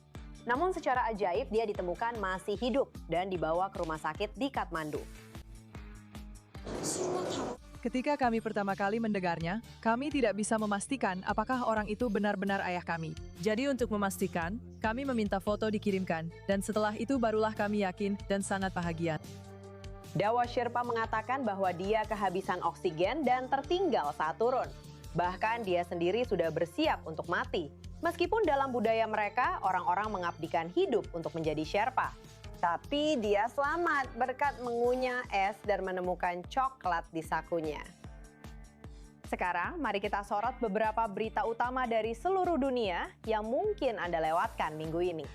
Namun secara ajaib dia ditemukan masih hidup dan dibawa ke rumah sakit di Kathmandu. Ketika kami pertama kali mendengarnya, kami tidak bisa memastikan apakah orang itu benar-benar ayah kami. Jadi untuk memastikan, kami meminta foto dikirimkan, dan setelah itu barulah kami yakin dan sangat bahagia. Dawa Sherpa mengatakan bahwa dia kehabisan oksigen dan tertinggal saat turun. Bahkan dia sendiri sudah bersiap untuk mati. Meskipun dalam budaya mereka, orang-orang mengabdikan hidup untuk menjadi Sherpa. Tapi dia selamat berkat mengunyah es dan menemukan coklat di sakunya. Sekarang, mari kita sorot beberapa berita utama dari seluruh dunia yang mungkin Anda lewatkan minggu ini.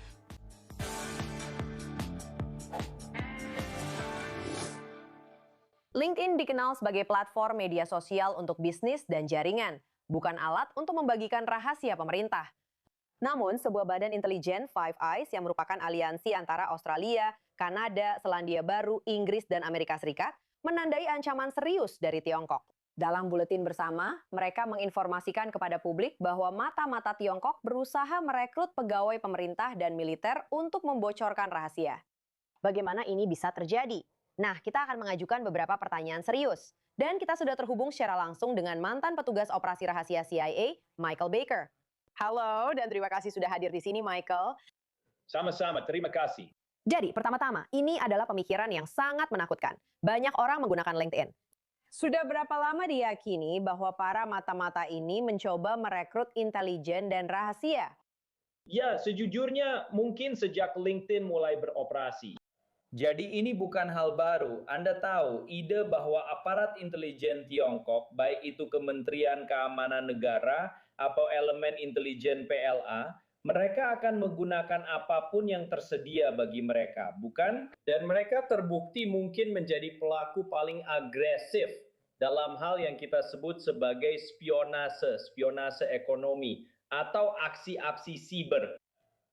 LinkedIn dikenal sebagai platform media sosial untuk bisnis dan jaringan, bukan alat untuk membagikan rahasia pemerintah. Namun, sebuah badan intelijen Five Eyes yang merupakan aliansi antara Australia, Kanada, Selandia Baru, Inggris, dan Amerika Serikat menandai ancaman serius dari Tiongkok. Dalam buletin bersama, mereka menginformasikan kepada publik bahwa mata-mata Tiongkok berusaha merekrut pegawai pemerintah dan militer untuk membocorkan rahasia. Bagaimana ini bisa terjadi? Nah, kita akan mengajukan beberapa pertanyaan serius. Dan kita sudah terhubung secara langsung dengan mantan petugas operasi rahasia CIA, Michael Baker. Halo, dan terima kasih sudah hadir di sini, Michael. Sama-sama, terima kasih. Jadi, pertama-tama, ini adalah pemikiran yang sangat menakutkan. Banyak orang menggunakan LinkedIn. Sudah berapa lama diyakini bahwa para mata-mata ini mencoba merekrut intelijen dan rahasia? Ya, sejujurnya mungkin sejak LinkedIn mulai beroperasi. Jadi ini bukan hal baru. Anda tahu, ide bahwa aparat intelijen Tiongkok, baik itu Kementerian Keamanan Negara atau elemen intelijen PLA, mereka akan menggunakan apapun yang tersedia bagi mereka, bukan? Dan mereka terbukti mungkin menjadi pelaku paling agresif dalam hal yang kita sebut sebagai spionase ekonomi, atau aksi-aksi siber.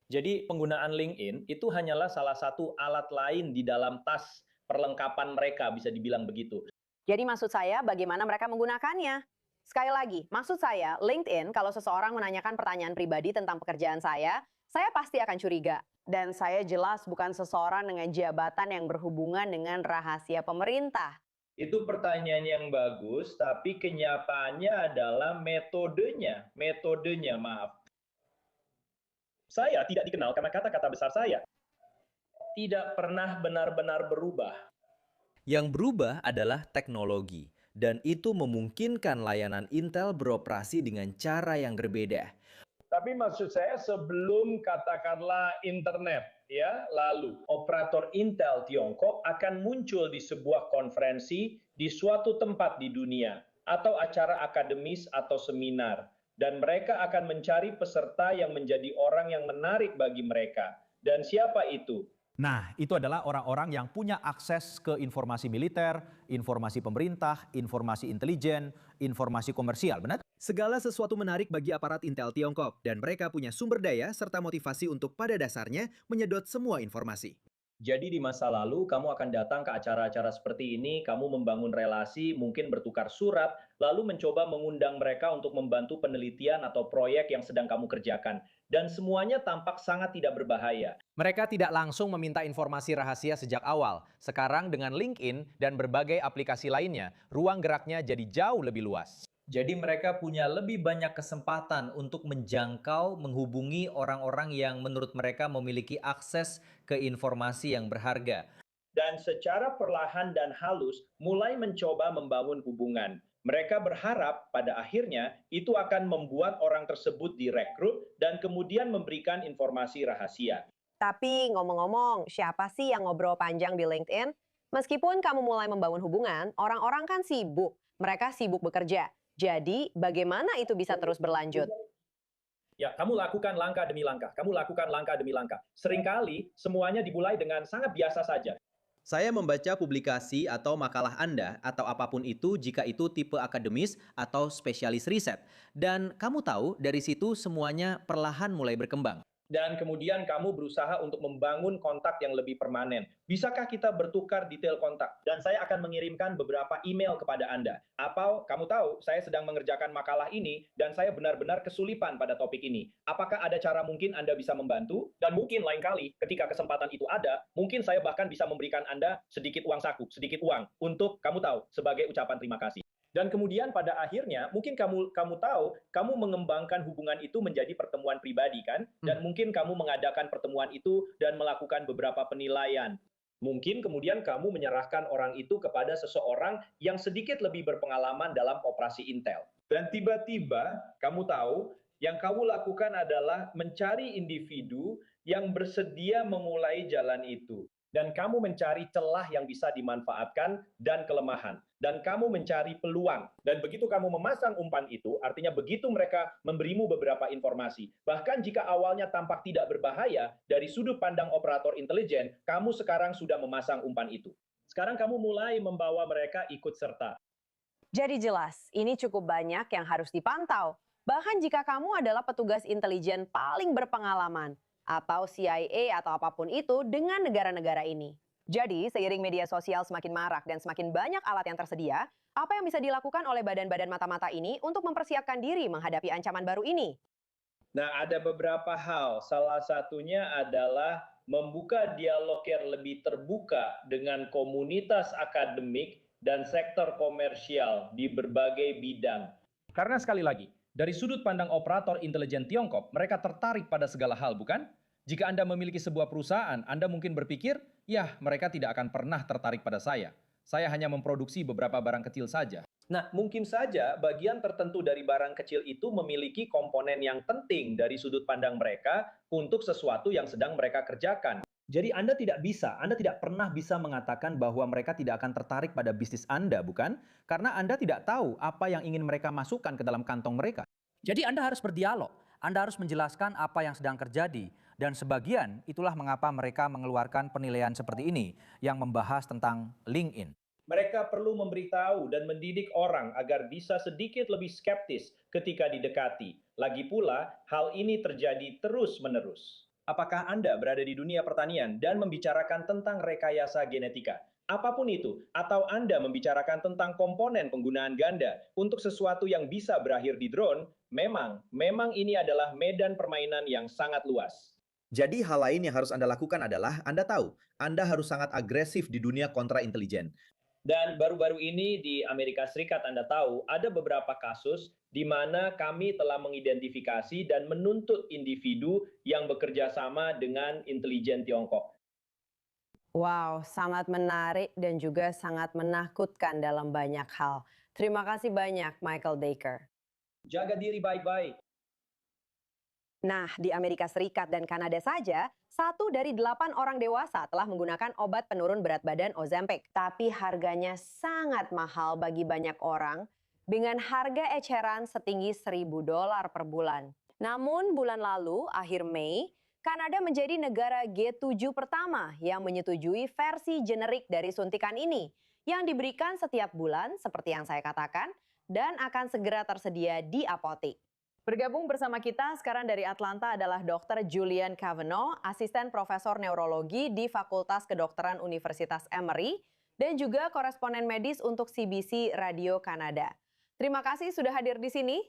Jadi penggunaan LinkedIn itu hanyalah salah satu alat lain di dalam tas perlengkapan mereka, bisa dibilang begitu. Jadi maksud saya bagaimana mereka menggunakannya? Sekali lagi, maksud saya LinkedIn kalau seseorang menanyakan pertanyaan pribadi tentang pekerjaan saya pasti akan curiga. Dan saya jelas bukan seseorang dengan jabatan yang berhubungan dengan rahasia pemerintah. Itu pertanyaan yang bagus, tapi kenyataannya adalah metodenya, maaf. Saya tidak dikenal karena kata-kata besar saya. Tidak pernah benar-benar berubah. Yang berubah adalah teknologi, dan itu memungkinkan layanan Intel beroperasi dengan cara yang berbeda. Tapi maksud saya sebelum katakanlah internet, ya, lalu operator Intel Tiongkok akan muncul di sebuah konferensi di suatu tempat di dunia. atau acara akademis atau seminar. Dan mereka akan mencari peserta yang menjadi orang yang menarik bagi mereka. Dan siapa itu? Nah, itu adalah orang-orang yang punya akses ke informasi militer, informasi pemerintah, informasi intelijen, informasi komersial, benar? Segala sesuatu menarik bagi aparat Intel Tiongkok, dan mereka punya sumber daya serta motivasi untuk pada dasarnya menyedot semua informasi. Jadi di masa lalu kamu akan datang ke acara-acara seperti ini, kamu membangun relasi, mungkin bertukar surat, lalu mencoba mengundang mereka untuk membantu penelitian atau proyek yang sedang kamu kerjakan. Dan semuanya tampak sangat tidak berbahaya. Mereka tidak langsung meminta informasi rahasia sejak awal. Sekarang dengan LinkedIn dan berbagai aplikasi lainnya, ruang geraknya jadi jauh lebih luas. Jadi mereka punya lebih banyak kesempatan untuk menjangkau, menghubungi orang-orang yang menurut mereka memiliki akses ke informasi yang berharga. Dan secara perlahan dan halus mulai mencoba membangun hubungan. Mereka berharap pada akhirnya itu akan membuat orang tersebut direkrut dan kemudian memberikan informasi rahasia. Tapi ngomong-ngomong, siapa sih yang ngobrol panjang di LinkedIn? Meskipun kamu mulai membangun hubungan, orang-orang kan sibuk. Mereka sibuk bekerja. Jadi, bagaimana itu bisa terus berlanjut? Ya, kamu lakukan langkah demi langkah. Kamu lakukan langkah demi langkah. Seringkali semuanya dimulai dengan sangat biasa saja. Saya membaca publikasi atau makalah Anda atau apapun itu jika itu tipe akademis atau spesialis riset. Dan kamu tahu dari situ semuanya perlahan mulai berkembang. Dan kemudian kamu berusaha untuk membangun kontak yang lebih permanen. Bisakah kita bertukar detail kontak? Dan saya akan mengirimkan beberapa email kepada Anda. Atau kamu tahu, saya sedang mengerjakan makalah ini dan saya benar-benar kesulitan pada topik ini. Apakah ada cara mungkin Anda bisa membantu? Dan mungkin lain kali ketika kesempatan itu ada, mungkin saya bahkan bisa memberikan Anda sedikit uang saku, sedikit uang untuk kamu tahu sebagai ucapan terima kasih. Dan kemudian pada akhirnya mungkin kamu tahu, kamu mengembangkan hubungan itu menjadi pertemuan pribadi kan? Dan mungkin kamu mengadakan pertemuan itu dan melakukan beberapa penilaian. Mungkin kemudian kamu menyerahkan orang itu kepada seseorang yang sedikit lebih berpengalaman dalam operasi Intel. Dan tiba-tiba kamu tahu, yang kamu lakukan adalah mencari individu yang bersedia memulai jalan itu. Dan kamu mencari celah yang bisa dimanfaatkan dan kelemahan. Dan kamu mencari peluang. Dan begitu kamu memasang umpan itu, artinya begitu mereka memberimu beberapa informasi. Bahkan jika awalnya tampak tidak berbahaya, dari sudut pandang operator intelijen, kamu sekarang sudah memasang umpan itu. Sekarang kamu mulai membawa mereka ikut serta. Jadi jelas, ini cukup banyak yang harus dipantau. Bahkan jika kamu adalah petugas intelijen paling berpengalaman, atau CIA atau apapun itu dengan negara-negara ini. Jadi, seiring media sosial semakin marak dan semakin banyak alat yang tersedia, apa yang bisa dilakukan oleh badan-badan mata-mata ini untuk mempersiapkan diri menghadapi ancaman baru ini? Nah, ada beberapa hal. Salah satunya adalah membuka dialog yang lebih terbuka dengan komunitas akademik dan sektor komersial di berbagai bidang. Karena sekali lagi, dari sudut pandang operator intelijen Tiongkok, mereka tertarik pada segala hal, bukan? Jika Anda memiliki sebuah perusahaan, Anda mungkin berpikir, ya, mereka tidak akan pernah tertarik pada saya. Saya hanya memproduksi beberapa barang kecil saja. Nah, mungkin saja bagian tertentu dari barang kecil itu memiliki komponen yang penting dari sudut pandang mereka untuk sesuatu yang sedang mereka kerjakan. Jadi Anda tidak pernah bisa mengatakan bahwa mereka tidak akan tertarik pada bisnis Anda, bukan? Karena Anda tidak tahu apa yang ingin mereka masukkan ke dalam kantong mereka. Jadi Anda harus berdialog, Anda harus menjelaskan apa yang sedang terjadi. Dan sebagian itulah mengapa mereka mengeluarkan penilaian seperti ini yang membahas tentang LinkedIn. Mereka perlu memberitahu dan mendidik orang agar bisa sedikit lebih skeptis ketika didekati. Lagi pula, hal ini terjadi terus-menerus. Apakah Anda berada di dunia pertanian dan membicarakan tentang rekayasa genetika? Apapun itu, atau Anda membicarakan tentang komponen penggunaan ganda untuk sesuatu yang bisa berakhir di drone, memang ini adalah medan permainan yang sangat luas. Jadi hal lain yang harus Anda lakukan adalah Anda tahu, Anda harus sangat agresif di dunia kontra intelijen. Dan baru-baru ini di Amerika Serikat Anda tahu, ada beberapa kasus di mana kami telah mengidentifikasi dan menuntut individu yang bekerja sama dengan intelijen Tiongkok. Wow, sangat menarik dan juga sangat menakutkan dalam banyak hal. Terima kasih banyak, Michael Dacre. Jaga diri baik-baik. Nah, di Amerika Serikat dan Kanada saja, 1 dari 8 orang dewasa telah menggunakan obat penurun berat badan Ozempic. Tapi harganya sangat mahal bagi banyak orang dengan harga eceran setinggi $1.000 per bulan. Namun bulan lalu, akhir Mei, Kanada menjadi negara G7 pertama yang menyetujui versi generik dari suntikan ini yang diberikan setiap bulan seperti yang saya katakan dan akan segera tersedia di apotek. Bergabung bersama kita sekarang dari Atlanta adalah Dr. Julian Cavanaugh, asisten profesor neurologi di Fakultas Kedokteran Universitas Emory dan juga koresponden medis untuk CBC Radio Kanada. Terima kasih sudah hadir di sini.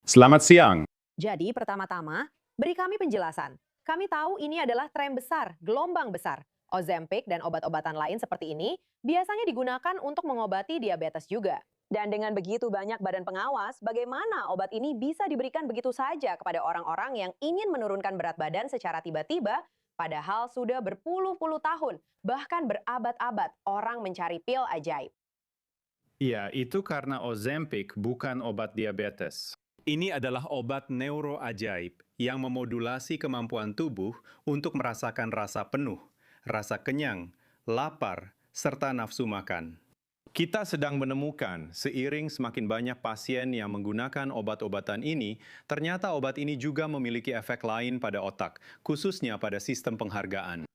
Selamat siang. Jadi pertama-tama, beri kami penjelasan. Kami tahu ini adalah tren besar, gelombang besar. Ozempic dan obat-obatan lain seperti ini biasanya digunakan untuk mengobati diabetes juga. Dan dengan begitu banyak badan pengawas, bagaimana obat ini bisa diberikan begitu saja kepada orang-orang yang ingin menurunkan berat badan secara tiba-tiba, padahal sudah berpuluh-puluh tahun, bahkan berabad-abad orang mencari pil ajaib. Ya, itu karena Ozempic bukan obat diabetes. Ini adalah obat neuro ajaib yang memodulasi kemampuan tubuh untuk merasakan rasa penuh, rasa kenyang, lapar, serta nafsu makan. Kita sedang menemukan, seiring semakin banyak pasien yang menggunakan obat-obatan ini, ternyata obat ini juga memiliki efek lain pada otak, khususnya pada sistem penghargaan.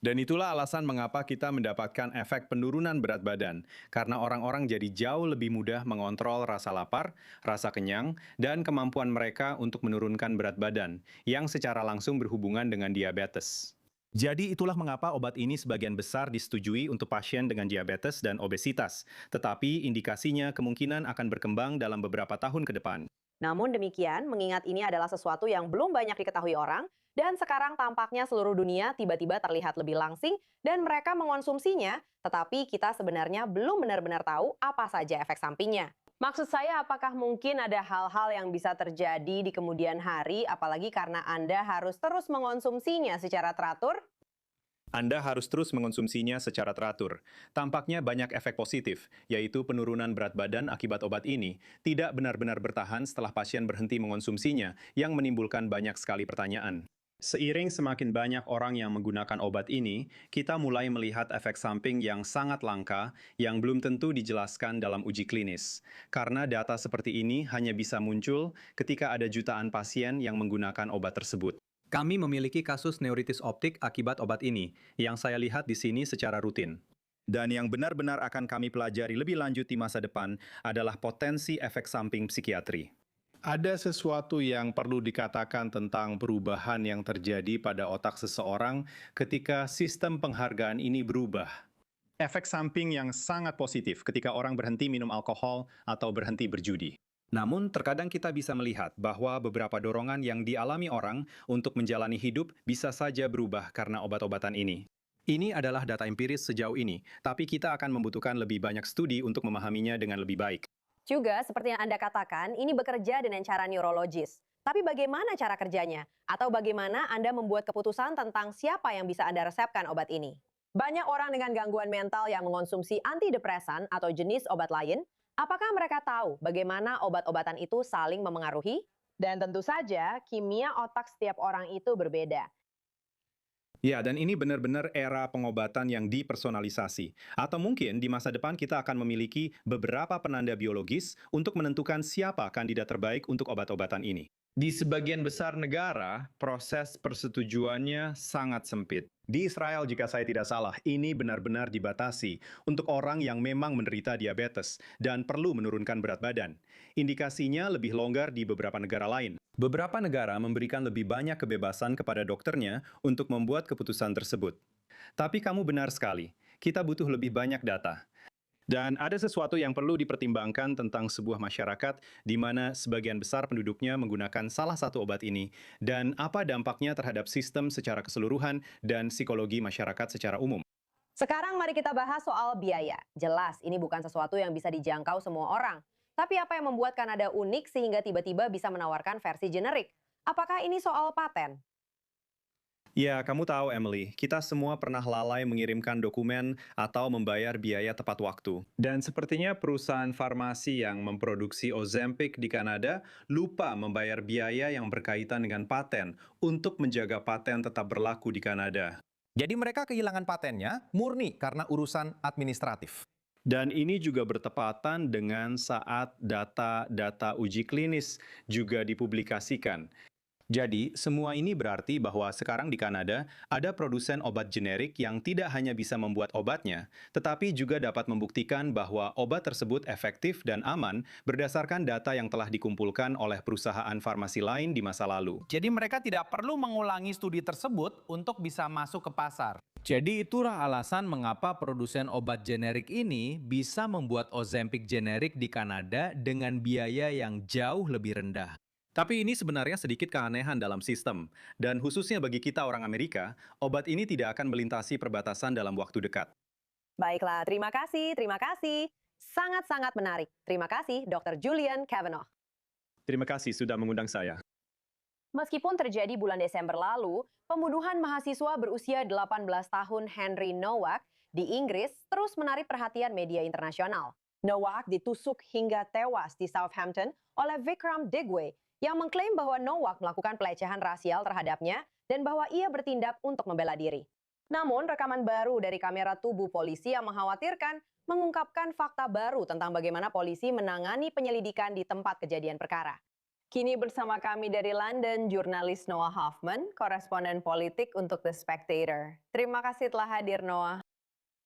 Dan itulah alasan mengapa kita mendapatkan efek penurunan berat badan, karena orang-orang jadi jauh lebih mudah mengontrol rasa lapar, rasa kenyang, dan kemampuan mereka untuk menurunkan berat badan, yang secara langsung berhubungan dengan diabetes. Jadi itulah mengapa obat ini sebagian besar disetujui untuk pasien dengan diabetes dan obesitas, tetapi indikasinya kemungkinan akan berkembang dalam beberapa tahun ke depan. Namun demikian, mengingat ini adalah sesuatu yang belum banyak diketahui orang, dan sekarang tampaknya seluruh dunia tiba-tiba terlihat lebih langsing dan mereka mengonsumsinya, tetapi kita sebenarnya belum benar-benar tahu apa saja efek sampingnya. Maksud saya, apakah mungkin ada hal-hal yang bisa terjadi di kemudian hari, apalagi karena Anda harus terus mengonsumsinya secara teratur? Anda harus terus mengonsumsinya secara teratur. Tampaknya banyak efek positif, yaitu penurunan berat badan akibat obat ini tidak benar-benar bertahan setelah pasien berhenti mengonsumsinya, yang menimbulkan banyak sekali pertanyaan. Seiring semakin banyak orang yang menggunakan obat ini, kita mulai melihat efek samping yang sangat langka yang belum tentu dijelaskan dalam uji klinis. Karena data seperti ini hanya bisa muncul ketika ada jutaan pasien yang menggunakan obat tersebut. Kami memiliki kasus neuritis optik akibat obat ini, yang saya lihat di sini secara rutin. Dan yang benar-benar akan kami pelajari lebih lanjut di masa depan adalah potensi efek samping psikiatri. Ada sesuatu yang perlu dikatakan tentang perubahan yang terjadi pada otak seseorang ketika sistem penghargaan ini berubah. Efek samping yang sangat positif ketika orang berhenti minum alkohol atau berhenti berjudi. Namun, terkadang kita bisa melihat bahwa beberapa dorongan yang dialami orang untuk menjalani hidup bisa saja berubah karena obat-obatan ini. Ini adalah data empiris sejauh ini, tapi kita akan membutuhkan lebih banyak studi untuk memahaminya dengan lebih baik. Juga, seperti yang Anda katakan, ini bekerja dengan cara neurologis. Tapi bagaimana cara kerjanya? Atau bagaimana Anda membuat keputusan tentang siapa yang bisa Anda resepkan obat ini? Banyak orang dengan gangguan mental yang mengonsumsi antidepresan atau jenis obat lain, apakah mereka tahu bagaimana obat-obatan itu saling memengaruhi? Dan tentu saja, kimia otak setiap orang itu berbeda. Ya, dan ini benar-benar era pengobatan yang dipersonalisasi. Atau mungkin di masa depan kita akan memiliki beberapa penanda biologis untuk menentukan siapa kandidat terbaik untuk obat-obatan ini. Di sebagian besar negara, proses persetujuannya sangat sempit. Di Israel, jika saya tidak salah, ini benar-benar dibatasi untuk orang yang memang menderita diabetes dan perlu menurunkan berat badan. Indikasinya lebih longgar di beberapa negara lain. Beberapa negara memberikan lebih banyak kebebasan kepada dokternya untuk membuat keputusan tersebut. Tapi kamu benar sekali, kita butuh lebih banyak data. Dan ada sesuatu yang perlu dipertimbangkan tentang sebuah masyarakat di mana sebagian besar penduduknya menggunakan salah satu obat ini, dan apa dampaknya terhadap sistem secara keseluruhan dan psikologi masyarakat secara umum. Sekarang mari kita bahas soal biaya. Jelas, ini bukan sesuatu yang bisa dijangkau semua orang. Tapi apa yang membuat Kanada unik sehingga tiba-tiba bisa menawarkan versi generik? Apakah ini soal paten? Ya, kamu tahu Emily, kita semua pernah lalai mengirimkan dokumen atau membayar biaya tepat waktu. Dan sepertinya perusahaan farmasi yang memproduksi Ozempic di Kanada lupa membayar biaya yang berkaitan dengan paten untuk menjaga paten tetap berlaku di Kanada. Jadi mereka kehilangan patennya murni karena urusan administratif. Dan ini juga bertepatan dengan saat data-data uji klinis juga dipublikasikan. Jadi, semua ini berarti bahwa sekarang di Kanada ada produsen obat generik yang tidak hanya bisa membuat obatnya, tetapi juga dapat membuktikan bahwa obat tersebut efektif dan aman berdasarkan data yang telah dikumpulkan oleh perusahaan farmasi lain di masa lalu. Jadi mereka tidak perlu mengulangi studi tersebut untuk bisa masuk ke pasar. Jadi itulah alasan mengapa produsen obat generik ini bisa membuat Ozempic generik di Kanada dengan biaya yang jauh lebih rendah. Tapi ini sebenarnya sedikit keanehan dalam sistem, dan khususnya bagi kita orang Amerika, obat ini tidak akan melintasi perbatasan dalam waktu dekat. Baiklah, terima kasih, terima kasih. Sangat-sangat menarik. Terima kasih, Dr. Julian Kavanaugh. Terima kasih sudah mengundang saya. Meskipun terjadi bulan Desember lalu, pembunuhan mahasiswa berusia 18 tahun Henry Nowak di Inggris terus menarik perhatian media internasional. Nowak ditusuk hingga tewas di Southampton oleh Vikram Digwe, yang mengklaim bahwa Nowak melakukan pelecehan rasial terhadapnya dan bahwa ia bertindak untuk membela diri. Namun, rekaman baru dari kamera tubuh polisi yang mengkhawatirkan mengungkapkan fakta baru tentang bagaimana polisi menangani penyelidikan di tempat kejadian perkara. Kini bersama kami dari London, jurnalis Noah Hoffman, koresponden politik untuk The Spectator. Terima kasih telah hadir, Noah.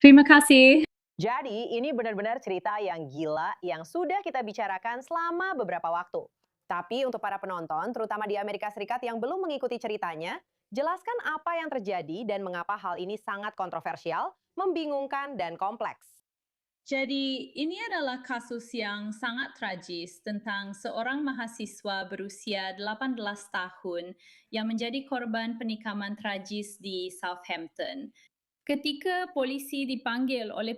Terima kasih. Jadi, ini benar-benar cerita yang gila yang sudah kita bicarakan selama beberapa waktu. Tapi untuk para penonton, terutama di Amerika Serikat yang belum mengikuti ceritanya, jelaskan apa yang terjadi dan mengapa hal ini sangat kontroversial, membingungkan, dan kompleks. Jadi ini adalah kasus yang sangat tragis tentang seorang mahasiswa berusia 18 tahun yang menjadi korban penikaman tragis di Southampton. Ketika polisi dipanggil oleh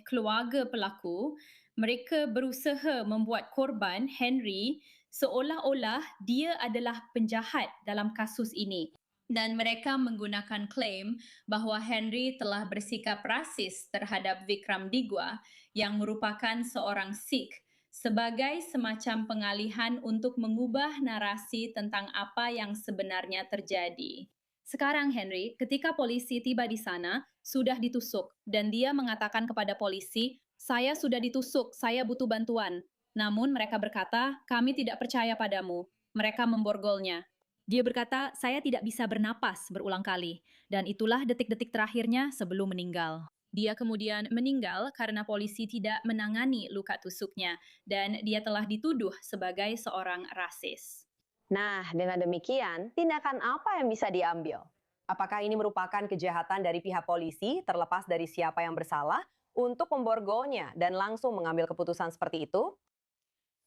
keluarga pelaku, mereka berusaha membuat korban, Henry, seolah-olah dia adalah penjahat dalam kasus ini. Dan mereka menggunakan klaim bahawa Henry telah bersikap rasis terhadap Vikram Digwa yang merupakan seorang Sikh sebagai semacam pengalihan untuk mengubah narasi tentang apa yang sebenarnya terjadi. Sekarang Henry, ketika polisi tiba di sana, sudah ditusuk dan dia mengatakan kepada polisi, "Saya sudah ditusuk, saya butuh bantuan." Namun mereka berkata, "Kami tidak percaya padamu." Mereka memborgolnya. Dia berkata, "Saya tidak bisa bernapas," berulang kali. Dan itulah detik-detik terakhirnya sebelum meninggal. Dia kemudian meninggal karena polisi tidak menangani luka tusuknya. Dan dia telah dituduh sebagai seorang rasis. Nah, dengan demikian, tindakan apa yang bisa diambil? Apakah ini merupakan kejahatan dari pihak polisi, terlepas dari siapa yang bersalah, untuk memborgolnya dan langsung mengambil keputusan seperti itu?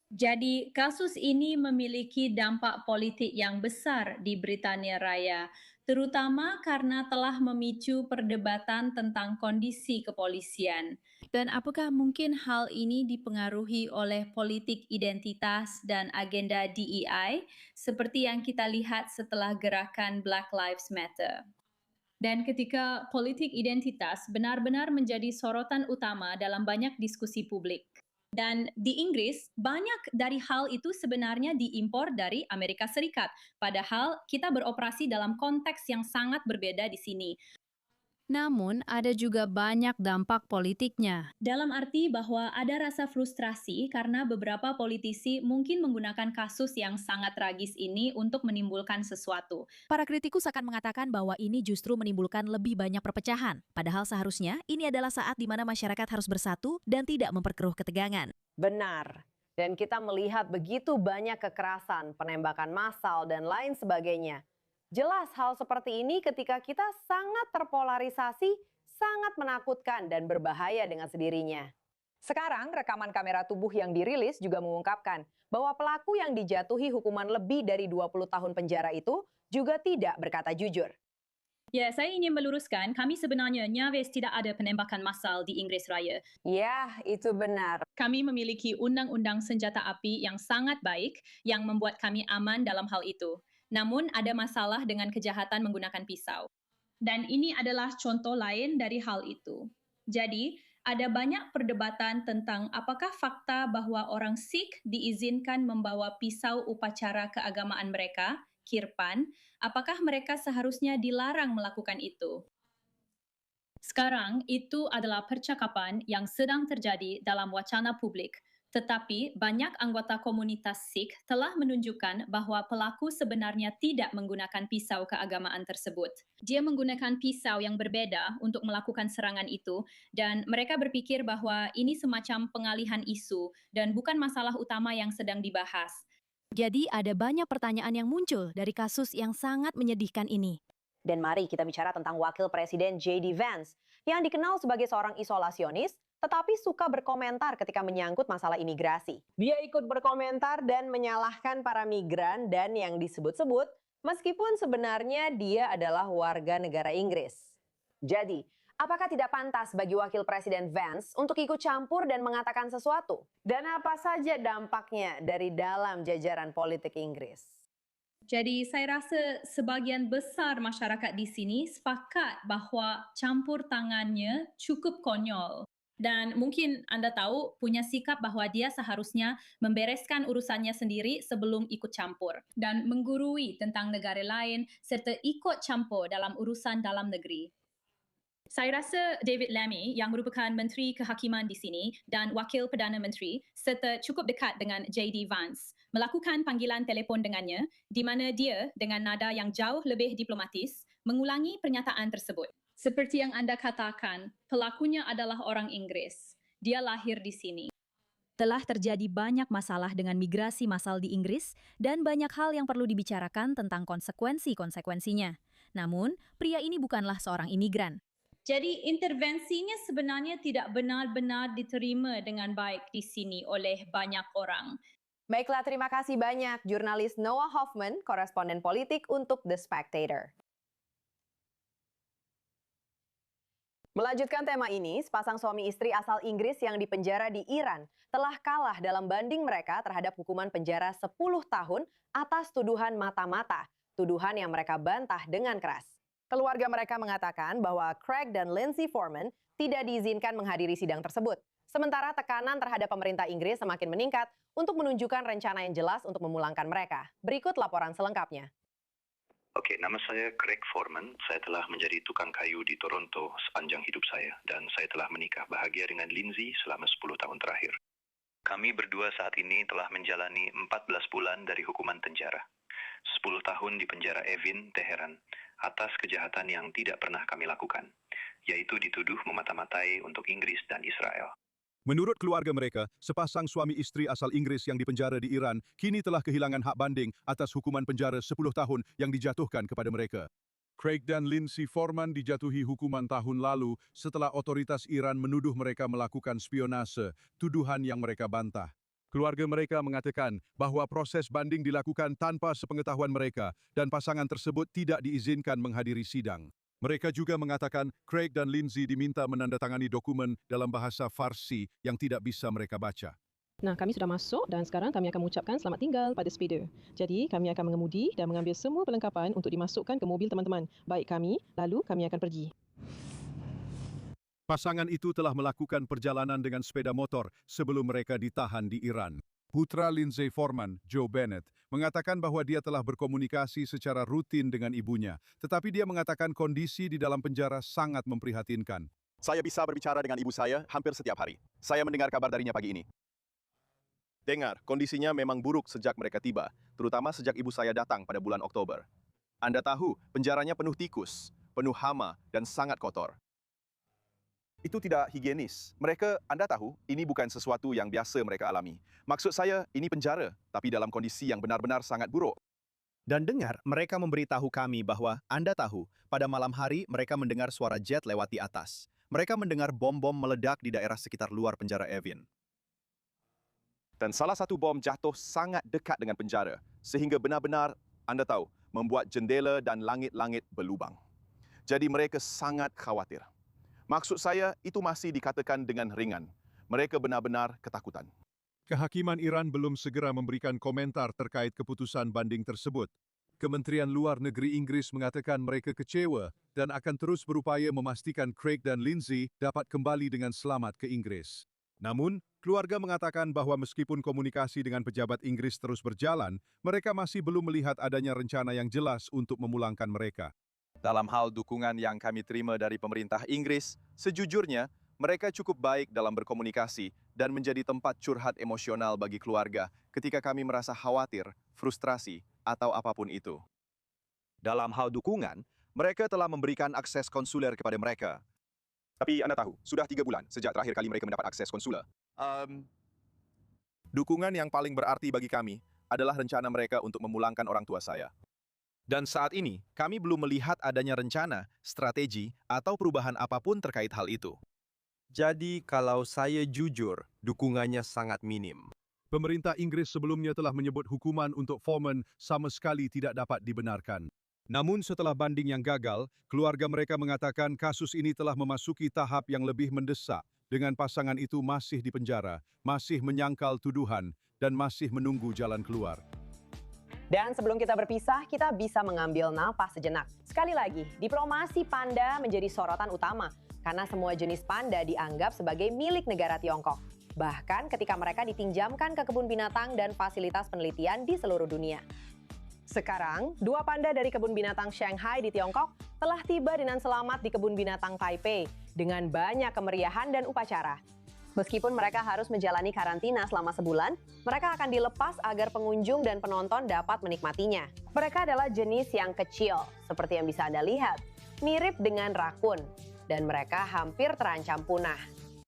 Jadi, kasus ini memiliki dampak politik yang besar di Britania Raya, terutama karena telah memicu perdebatan tentang kondisi kepolisian. Dan apakah mungkin hal ini dipengaruhi oleh politik identitas dan agenda DEI, seperti yang kita lihat setelah gerakan Black Lives Matter? Dan ketika politik identitas benar-benar menjadi sorotan utama dalam banyak diskusi publik. Dan di Inggris, banyak dari hal itu sebenarnya diimpor dari Amerika Serikat. Padahal kita beroperasi dalam konteks yang sangat berbeda di sini. Namun, ada juga banyak dampak politiknya. Dalam arti bahwa ada rasa frustrasi karena beberapa politisi mungkin menggunakan kasus yang sangat tragis ini untuk menimbulkan sesuatu. Para kritikus akan mengatakan bahwa ini justru menimbulkan lebih banyak perpecahan. Padahal seharusnya ini adalah saat di mana masyarakat harus bersatu dan tidak memperkeruh ketegangan. Benar. Dan kita melihat begitu banyak kekerasan, penembakan massal, dan lain sebagainya. Jelas hal seperti ini ketika kita sangat terpolarisasi, sangat menakutkan dan berbahaya dengan sendirinya. Sekarang rekaman kamera tubuh yang dirilis juga mengungkapkan bahwa pelaku yang dijatuhi hukuman lebih dari 20 tahun penjara itu juga tidak berkata jujur. Ya, saya ingin meluruskan, kami sebenarnya nyaris tidak ada penembakan massal di Inggris Raya. Ya, itu benar. Kami memiliki undang-undang senjata api yang sangat baik yang membuat kami aman dalam hal itu. Namun ada masalah dengan kejahatan menggunakan pisau. Dan ini adalah contoh lain dari hal itu. Jadi, ada banyak perdebatan tentang apakah fakta bahwa orang Sikh diizinkan membawa pisau upacara keagamaan mereka, kirpan, apakah mereka seharusnya dilarang melakukan itu? Sekarang itu adalah percakapan yang sedang terjadi dalam wacana publik. Tetapi banyak anggota komunitas Sikh telah menunjukkan bahwa pelaku sebenarnya tidak menggunakan pisau keagamaan tersebut. Dia menggunakan pisau yang berbeda untuk melakukan serangan itu dan mereka berpikir bahwa ini semacam pengalihan isu dan bukan masalah utama yang sedang dibahas. Jadi ada banyak pertanyaan yang muncul dari kasus yang sangat menyedihkan ini. Dan mari kita bicara tentang Wakil Presiden J.D. Vance yang dikenal sebagai seorang isolasionis tetapi suka berkomentar ketika menyangkut masalah imigrasi. Dia ikut berkomentar dan menyalahkan para migran dan yang disebut-sebut meskipun sebenarnya dia adalah warga negara Inggris. Jadi, apakah tidak pantas bagi Wakil Presiden Vance untuk ikut campur dan mengatakan sesuatu? Dan apa saja dampaknya dari dalam jajaran politik Inggris? Jadi saya rasa sebagian besar masyarakat di sini sepakat bahawa campur tangannya cukup konyol. Dan mungkin anda tahu punya sikap bahawa dia seharusnya membereskan urusannya sendiri sebelum ikut campur dan menggurui tentang negara lain serta ikut campur dalam urusan dalam negeri. Saya rasa David Lammy yang merupakan Menteri Kehakiman di sini dan Wakil Perdana Menteri serta cukup dekat dengan J.D. Vance melakukan panggilan telefon dengannya di mana dia dengan nada yang jauh lebih diplomatis mengulangi pernyataan tersebut. Seperti yang anda katakan, pelakunya adalah orang Inggris. Dia lahir di sini. Telah terjadi banyak masalah dengan migrasi massal di Inggris dan banyak hal yang perlu dibicarakan tentang konsekuensi-konsekuensinya. Namun, pria ini bukanlah seorang imigran. Jadi intervensinya sebenarnya tidak benar-benar diterima dengan baik di sini oleh banyak orang. Baiklah, terima kasih banyak jurnalis Noah Hoffman, koresponden politik untuk The Spectator. Melanjutkan tema ini, sepasang suami istri asal Inggris yang dipenjara di Iran telah kalah dalam banding mereka terhadap hukuman penjara 10 tahun atas tuduhan mata-mata, tuduhan yang mereka bantah dengan keras. Keluarga mereka mengatakan bahwa Craig dan Lindsay Foreman tidak diizinkan menghadiri sidang tersebut. Sementara tekanan terhadap pemerintah Inggris semakin meningkat untuk menunjukkan rencana yang jelas untuk memulangkan mereka. Berikut laporan selengkapnya. Oke, nama saya Craig Foreman. Saya telah menjadi tukang kayu di Toronto sepanjang hidup saya dan saya telah menikah bahagia dengan Lindsay selama 10 tahun terakhir. Kami berdua saat ini telah menjalani 14 bulan dari hukuman penjara. 10 tahun di penjara Evin, Teheran, atas kejahatan yang tidak pernah kami lakukan, yaitu dituduh memata-matai untuk Inggris dan Israel. Menurut keluarga mereka, sepasang suami istri asal Inggris yang dipenjara di Iran kini telah kehilangan hak banding atas hukuman penjara 10 tahun yang dijatuhkan kepada mereka. Craig dan Lindsay Foreman dijatuhi hukuman tahun lalu setelah otoritas Iran menuduh mereka melakukan spionase, tuduhan yang mereka bantah. Keluarga mereka mengatakan bahwa proses banding dilakukan tanpa sepengetahuan mereka dan pasangan tersebut tidak diizinkan menghadiri sidang. Mereka juga mengatakan Craig dan Lindsay diminta menandatangani dokumen dalam bahasa Farsi yang tidak bisa mereka baca. Nah, kami sudah masuk dan sekarang kami akan mengucapkan selamat tinggal pada speeder. Jadi, kami akan mengemudi dan mengambil semua perlengkapan untuk dimasukkan ke mobil teman-teman. Baik kami, lalu kami akan pergi. Pasangan itu telah melakukan perjalanan dengan sepeda motor sebelum mereka ditahan di Iran. Putra Lindsay Foreman, Joe Bennett, mengatakan bahwa dia telah berkomunikasi secara rutin dengan ibunya, tetapi dia mengatakan kondisi di dalam penjara sangat memprihatinkan. Saya bisa berbicara dengan ibu saya hampir setiap hari. Saya mendengar kabar darinya pagi ini. Dengar, kondisinya memang buruk sejak mereka tiba, terutama sejak ibu saya datang pada bulan Oktober. Anda tahu, penjaranya penuh tikus, penuh hama, dan sangat kotor. Itu tidak higienis. Anda tahu, ini bukan sesuatu yang biasa mereka alami. Maksud saya, ini penjara, tapi dalam kondisi yang benar-benar sangat buruk. Dan dengar, mereka memberitahu kami bahwa Anda tahu, pada malam hari mereka mendengar suara jet lewat di atas. Mereka mendengar bom-bom meledak di daerah sekitar luar penjara Evin. Dan salah satu bom jatuh sangat dekat dengan penjara, sehingga benar-benar, Anda tahu, membuat jendela dan langit-langit berlubang. Jadi mereka sangat khawatir. Maksud saya, itu masih dikatakan dengan ringan. Mereka benar-benar ketakutan. Kehakiman Iran belum segera memberikan komentar terkait keputusan banding tersebut. Kementerian Luar Negeri Inggris mengatakan mereka kecewa dan akan terus berupaya memastikan Craig dan Lindsay dapat kembali dengan selamat ke Inggris. Namun, keluarga mengatakan bahwa meskipun komunikasi dengan pejabat Inggris terus berjalan, mereka masih belum melihat adanya rencana yang jelas untuk memulangkan mereka. Dalam hal dukungan yang kami terima dari pemerintah Inggris, sejujurnya mereka cukup baik dalam berkomunikasi dan menjadi tempat curhat emosional bagi keluarga ketika kami merasa khawatir, frustrasi, atau apapun itu. Dalam hal dukungan, mereka telah memberikan akses konsuler kepada mereka. Tapi Anda tahu, sudah 3 bulan sejak terakhir kali mereka mendapat akses konsuler. Dukungan yang paling berarti bagi kami adalah rencana mereka untuk memulangkan orang tua saya. Dan saat ini, kami belum melihat adanya rencana, strategi, atau perubahan apapun terkait hal itu. Jadi kalau saya jujur, dukungannya sangat minim. Pemerintah Inggris sebelumnya telah menyebut hukuman untuk Foreman sama sekali tidak dapat dibenarkan. Namun setelah banding yang gagal, keluarga mereka mengatakan kasus ini telah memasuki tahap yang lebih mendesak dengan pasangan itu masih di penjara, masih menyangkal tuduhan, dan masih menunggu jalan keluar. Dan sebelum kita berpisah, kita bisa mengambil nafas sejenak. Sekali lagi, diplomasi panda menjadi sorotan utama karena semua jenis panda dianggap sebagai milik negara Tiongkok. Bahkan ketika mereka ditinjamkan ke kebun binatang dan fasilitas penelitian di seluruh dunia. Sekarang, 2 panda dari kebun binatang Shanghai di Tiongkok telah tiba dengan selamat di kebun binatang Taipei dengan banyak kemeriahan dan upacara. Meskipun mereka harus menjalani karantina selama sebulan, mereka akan dilepas agar pengunjung dan penonton dapat menikmatinya. Mereka adalah jenis yang kecil, seperti yang bisa Anda lihat, mirip dengan rakun, dan mereka hampir terancam punah.